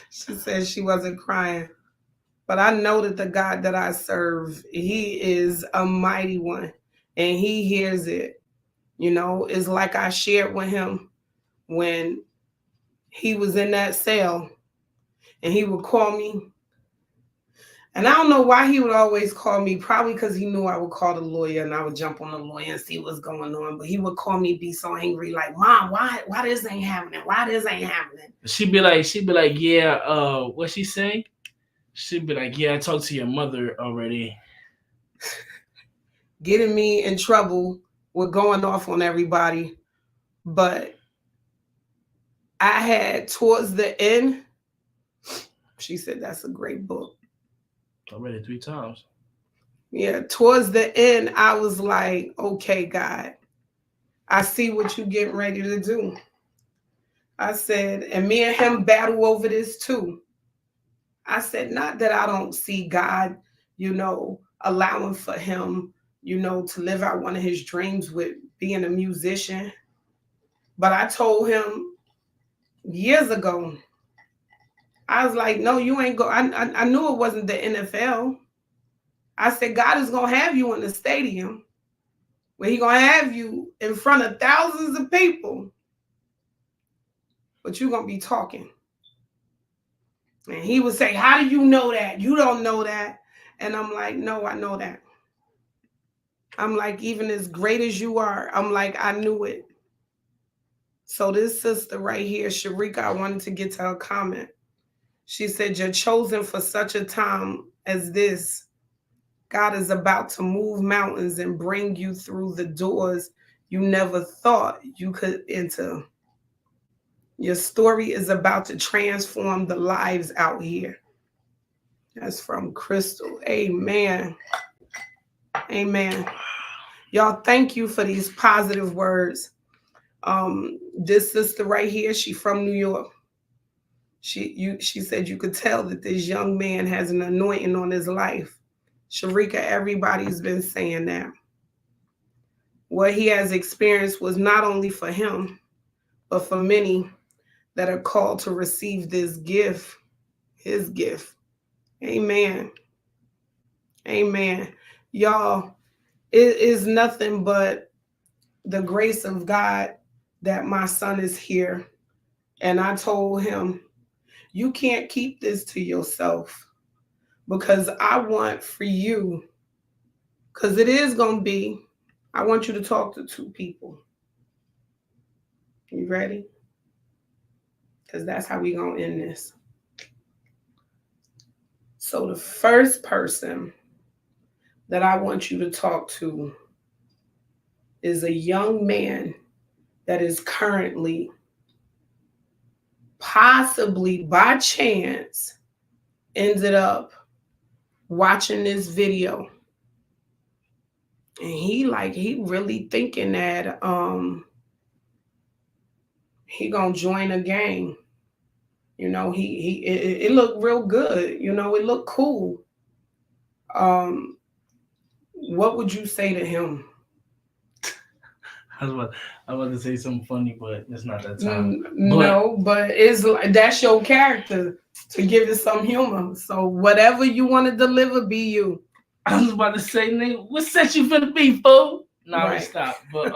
She said she wasn't crying. But I know that the God that I serve, he is a mighty one. And he hears it. It's like I shared with him when he was in that cell and he would call me. And I don't know why he would always call me, probably because he knew I would call the lawyer and I would jump on the lawyer and see what's going on. But he would call me, be so angry, like, Mom, why this ain't happening? Why this ain't happening? She'd be like, yeah, what she say? She'd be like, yeah, I talked to your mother already. Getting me in trouble with going off on everybody. But I had towards the end, she said, that's a great book. I read it 3 times. Yeah, towards the end, I was like, okay, God, I see what you're getting ready to do. I said, and me and him battle over this too. I said, not that I don't see God, allowing for him, to live out one of his dreams with being a musician. But I told him years ago, I was like, no, you ain't go. I knew it wasn't the NFL. I said, God is going to have you in the stadium where he's going to have you in front of thousands of people. But you're going to be talking. And he would say, how do you know that? You don't know that. And I'm like, no, I know that. I'm like, even as great as you are, I'm like, I knew it. So this sister right here, Sharika, I wanted to get to her comment. She said, you're chosen for such a time as this. God is about to move mountains and bring you through the doors you never thought you could enter. Your story is about to transform the lives out here. That's from Crystal. Amen. Amen. Y'all, thank you for these positive words. This sister right here, she from New York. She said you could tell that this young man has an anointing on his life. Sharika, everybody's been saying that. What he has experienced was not only for him, but for many that are called to receive this gift, his gift. Amen. Amen. Y'all, it is nothing but the grace of God that my son is here. And I told him, you can't keep this to yourself because I want for you, because it is going to be, I want you to talk to two people. You ready? Because that's how we going to end this. So the first person that I want you to talk to is a young man that is currently, possibly by chance, ended up watching this video. And he really thinking that he gonna join a gang. You know, it looked real good. You know, it looked cool. What would you say to him? I was about to say something funny, but it's not that time. No, but it's like that's your character to give it some humor. So whatever you want to deliver, be you. I was about to say, nigga, what set you finna be, fool? Nah, Right. stop. But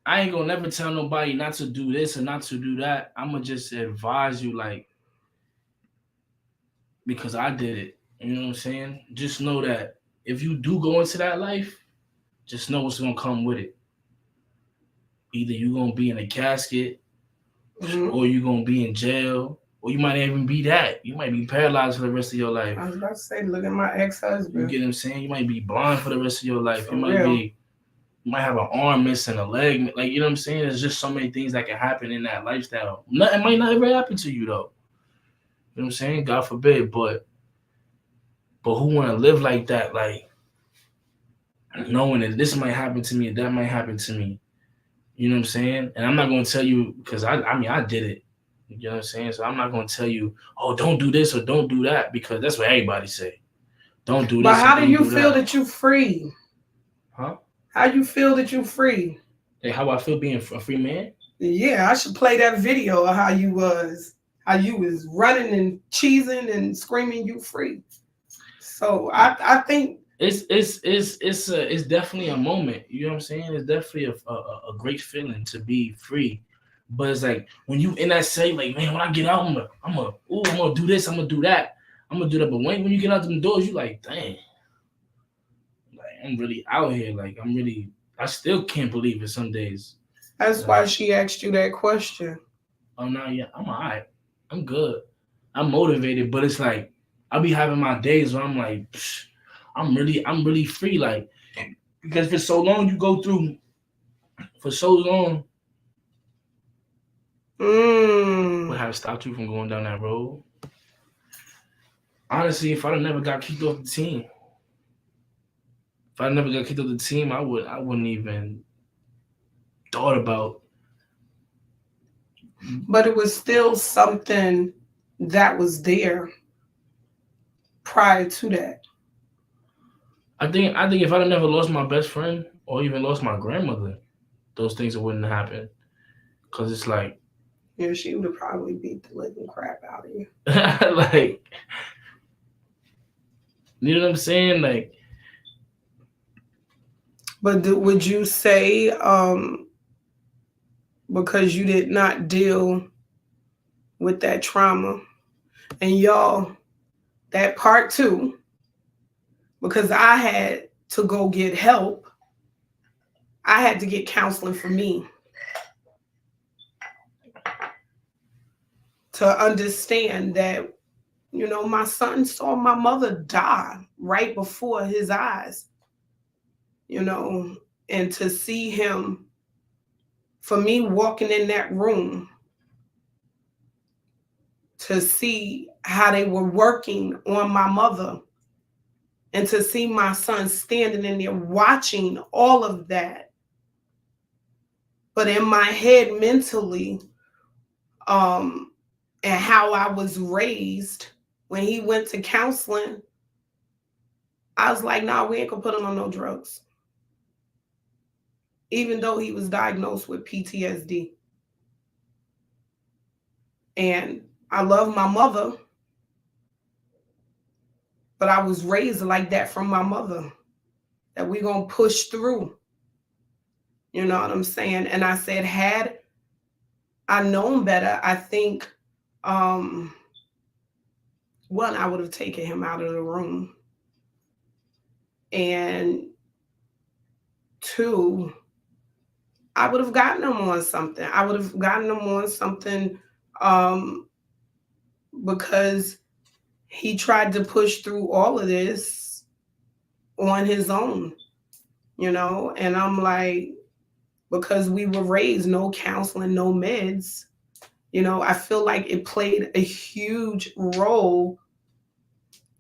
I ain't gonna never tell nobody not to do this or not to do that. I'ma just advise you, like, because I did it. You know what I'm saying? Just know that if you do go into that life, just know what's gonna come with it. Either you gonna be in a casket, or you gonna be in jail, or you might even be that. You might be paralyzed for the rest of your life. I was about to say, look at my ex-husband. You get what I'm saying? You might be blind for the rest of your life. You might have an arm missing, a leg. Like, you know what I'm saying? There's just so many things that can happen in that lifestyle. It might not ever happen to you, though. You know what I'm saying? God forbid. But who want to live like that? Like, knowing that this might happen to me and that might happen to me. You know what I'm saying? And I'm not going to tell you, because I did it. You know what I'm saying? So I'm not going to tell you, oh, don't do this or don't do that, because that's what everybody say. Don't do this. But how do you feel that you're free? Huh? How you feel that you're free? Hey, how I feel being a free man? Yeah, I should play that video of how you was running and cheesing and screaming you free. So I think it's definitely a moment. You know what I'm saying? It's definitely a great feeling to be free. But it's like when you in that state, like, man, when I get out, I'm gonna do this, I'm gonna do that, I'm gonna do that. But when you get out the doors, you like, dang, like I'm really out here. Like I still can't believe it some days. That's why she asked you that question. Oh no, yeah, I'm alright. I'm good. I'm motivated, but it's like I'll be having my days where I'm like, I'm really free. Like, because for so long you go through, for so long, what have stopped you from going down that road? Honestly, if I never got kicked off the team, I wouldn't even thought about. But it was still something that was there prior to that. I think if I'd never lost my best friend or even lost my grandmother, those things wouldn't happen. Cause it's like, yeah, she would have probably beat the living crap out of you. Like, you know what I'm saying? Like, but would you say, because you did not deal with that trauma, and y'all, that part two, because I had to go get help. I had to get counseling for me to understand that My son saw my mother die right before his eyes, you know, and to see him, for me walking in that room, to see how they were working on my mother, and to see my son standing in there watching all of that. But in my head, mentally, um, and how I was raised, when he went to counseling, I was like, nah, we ain't gonna put him on no drugs. Even though he was diagnosed with PTSD. And I love my mother, but I was raised like that from my mother, that we gonna push through. You know what I'm saying? And I said, had I known better, I think, um, one, I would have taken him out of the room. And two, I would have gotten him on something. I would have gotten him on something, um, because he tried to push through all of this on his own, and I'm like, because we were raised no counseling, no meds, I feel like it played a huge role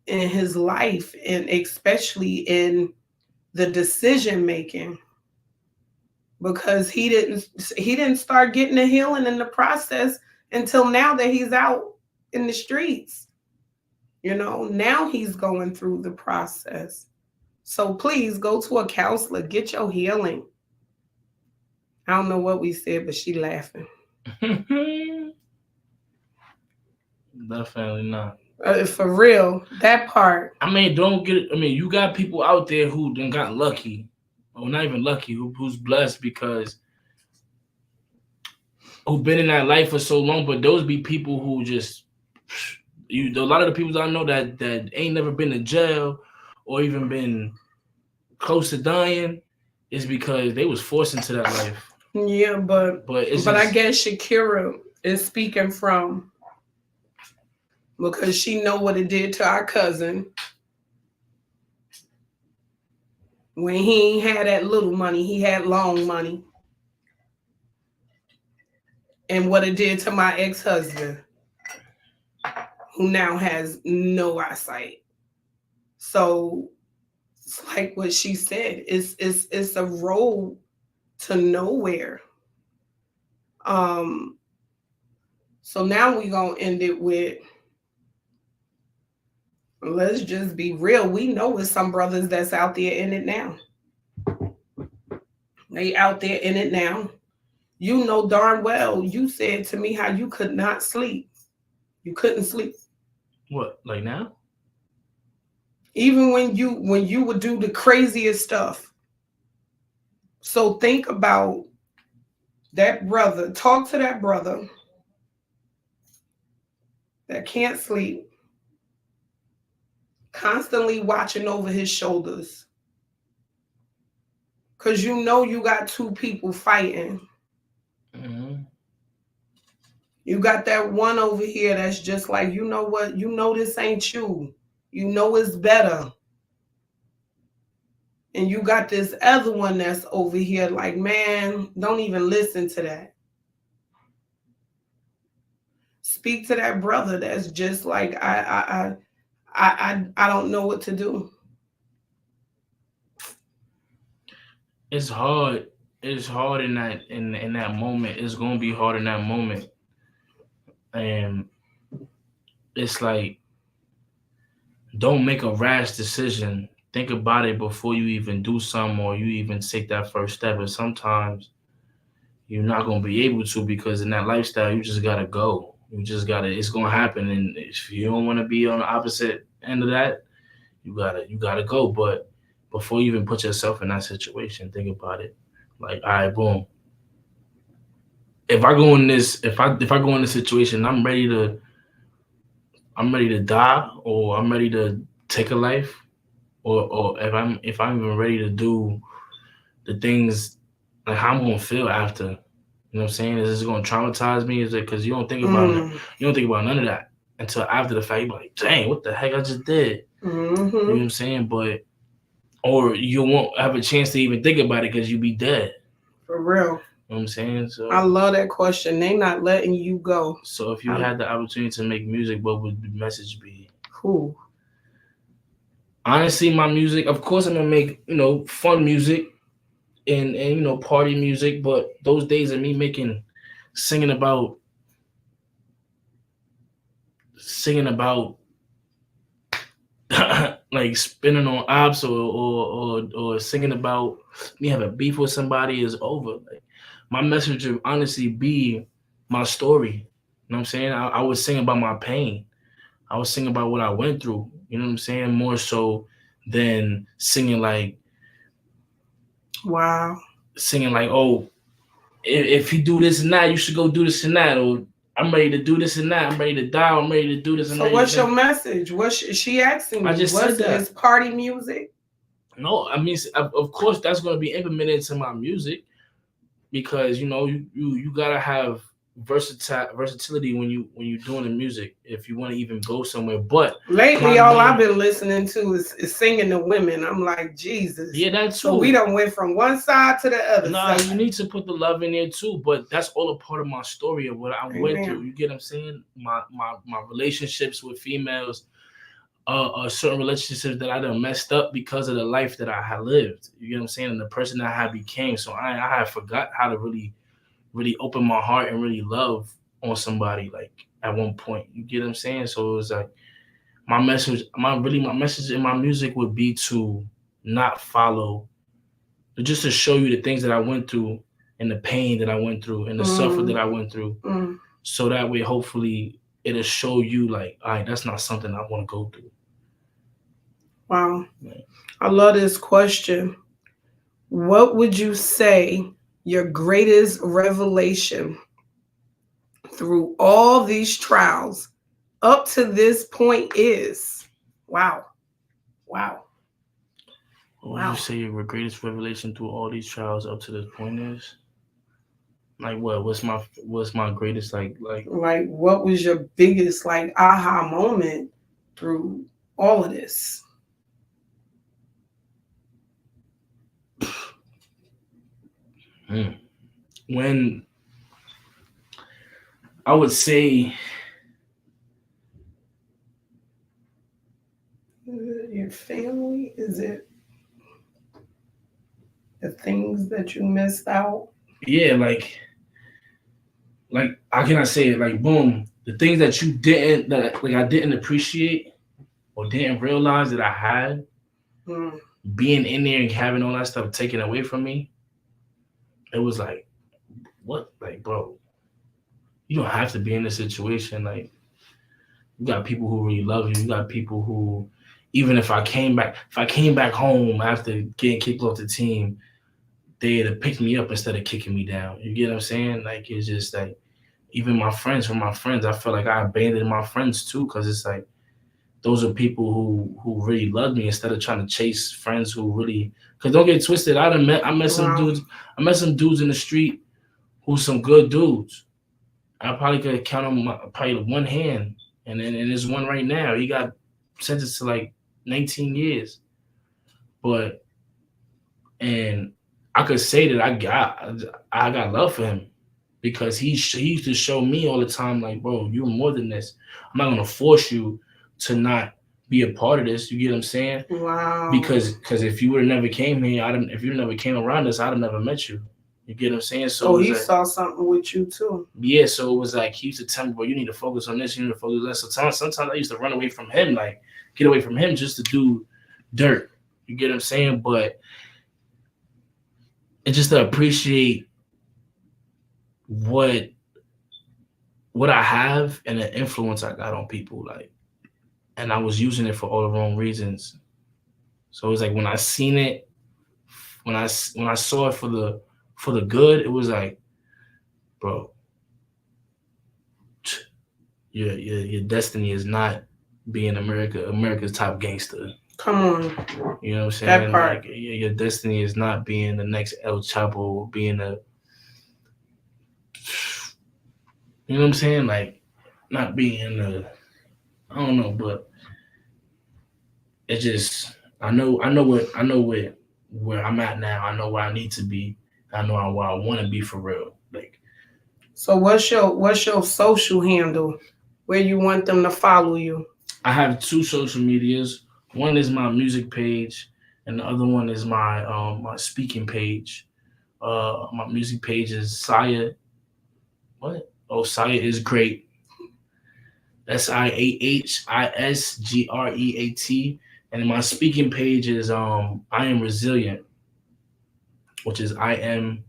in his life, and especially in the decision making, because he didn't start getting the healing in the process until now that he's out in the streets. Now he's going through the process. So please go to a counselor, get your healing. I don't know what we said, but she laughing. Definitely not. For real, that part. I mean, don't get it. I mean, you got people out there who then got lucky, or not even lucky, who's blessed because who've been in that life for so long. But those be people who just a lot of the people I know that ain't never been to jail or even been close to dying is because they was forced into that life. Yeah, but it's just, I guess Shakira is speaking from, because she know what it did to our cousin when he ain't had that little money, he had long money, and what it did to my ex-husband, who now has no eyesight. So it's like what she said, it's a road to nowhere. So now we gonna end it with, let's just be real. We know it's some brothers that's out there in it now. They out there in it now. You know darn well, you said to me how you could not sleep. You couldn't sleep. What, like now? Even when you would do the craziest stuff. So think about that brother. Talk to that brother that can't sleep, constantly watching over his shoulders. Because you got two people fighting. Mm-hmm. You got that one over here that's just like, you know what? You know this ain't you. You know it's better. And you got this other one that's over here like, man, don't even listen to that. Speak to that brother that's just like, I don't know what to do. It's hard. It's hard in that moment. It's gonna be hard in that moment. And it's like, don't make a rash decision. Think about it before you even do something or you even take that first step. And sometimes you're not gonna be able to, because in that lifestyle you just gotta go. You just gotta. It's gonna happen, and if you don't want to be on the opposite end of that, you gotta go. But before you even put yourself in that situation, think about it. Like, all right, boom. If I go in this, if I go in this situation, I'm ready to die, or I'm ready to take a life, or if I'm even ready to do the things, like how I'm gonna feel after. You know what I'm saying? Is this gonna traumatize me? Is it because you don't think about it? You don't think about none of that. until after the fact. You be like, dang, what the heck I just did? You know what I'm saying? But or you won't have a chance to even think about it because you be dead. For real. You know what I'm saying? So I love that question. They not letting you go. So if you had the opportunity to make music, what would the message be? Who? Honestly, my music, of course I'm gonna make, fun music and party music, but those days of me singing about like spinning on ops or singing about me having beef with somebody is over. Like my message would honestly be my story. You know what I'm saying? I would sing about my pain. I was singing about what I went through. You know what I'm saying? More so than singing like wow. Singing like, oh, if you do this and that, you should go do this and that, or I'm ready to do this and that. I'm ready to die. I'm ready to do this. So what's your message? What's she asking you? I just said that. It's party music? No, I mean, of course, that's going to be implemented into my music because you gotta have versatility when you're doing the music if you want to even go somewhere. But lately, all I've been listening to is singing to women. I'm like, Jesus. Yeah, that's true. So we done went from one side to the other. No, you need to put the love in there too. But that's all a part of my story of what I went through. You get what I'm saying? My relationships with females, certain relationships that I done messed up because of the life that I had lived. You get what I'm saying? And the person that I had became. So I had forgot how to really open my heart and really love on somebody like at one point. You get what I'm saying? So it was like my message in my music would be to not follow, just to show you the things that I went through and the pain that I went through and the suffer that I went through. So that way hopefully it'll show you like, all right, that's not something I want to go through. Wow. I love this question. What would you say your greatest revelation through all these trials up to this point is? Wow. What would you say your greatest revelation through all these trials up to this point is? Like what? What's my greatest like what was your biggest like aha moment through all of this? When I would say your family? Is it the things that you missed out? Yeah, like how can I say it? Like boom, the things that I didn't appreciate or didn't realize that I had, being in there and having all that stuff taken away from me, it was like, what? Like, bro, you don't have to be in this situation. Like, you got people who really love you. You got people who, even if I came back home after getting kicked off the team, they'd have picked me up instead of kicking me down. You get what I'm saying? Like, it's just like, even my friends, I felt like I abandoned my friends too, because it's like, those are people who really love me instead of trying to chase friends who really. Because don't get twisted, I met some dudes. I met some dudes in the street who's some good dudes. I probably could count on probably one hand, and there's one right now. He got sentenced to like 19 years, and I could say that I got love for him because he used to show me all the time like, bro, you're more than this. I'm not gonna force you to not be a part of this. You get what I'm saying? Wow. Because if you would have never came here, if you never came around us, I'd have never met you. You get what I'm saying? So he saw something with you too. Yeah, so it was like he used to tell me, bro, you need to focus on this, you need to focus on that. So sometimes I used to run away from him, like get away from him just to do dirt. You get what I'm saying? But it's just to appreciate what I have and the influence I got on people, like, and I was using it for all the wrong reasons. So it was like when I seen it, when I saw it for the good, it was like, bro, your destiny is not being America's top gangster. Come on. You know what I'm saying? That part. Like, your destiny is not being the next El Chapo, being a, you know what I'm saying? Like, not being I don't know, but it's just I know where I'm at now. I know where I need to be. I know where I want to be for real. Like So what's your social handle where you want them to follow you? I have two social medias. One is my music page, and the other one is my speaking page. My music page is Saya. What? Oh, Saya is great. SIAHISGREAT. And my speaking page is I am resilient, which is I am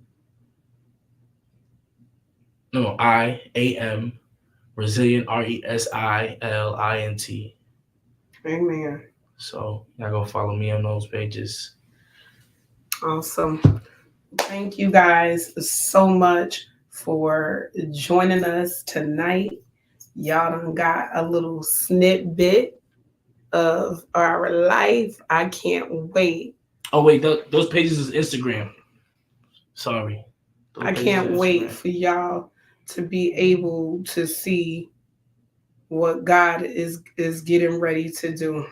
resilient RESILINT. Amen. So y'all go follow me on those pages. Awesome. Thank you guys so much for joining us tonight. Y'all done got a little snippet of our life. I can't wait. Oh wait, those pages is Instagram. Sorry, those I pages can't is wait Instagram. for y'all to be able to see what God is getting ready to do.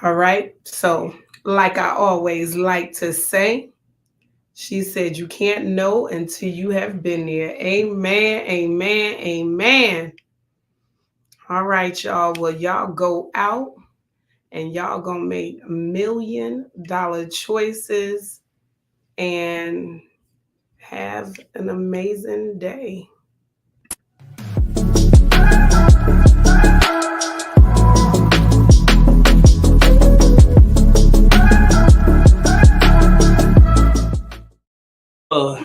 All right. So, like I always like to say, she said, you can't know until you have been there. Amen. Amen. Amen. All right, y'all. Well, y'all go out and y'all gonna make $1 million choices and have an amazing day. Uh,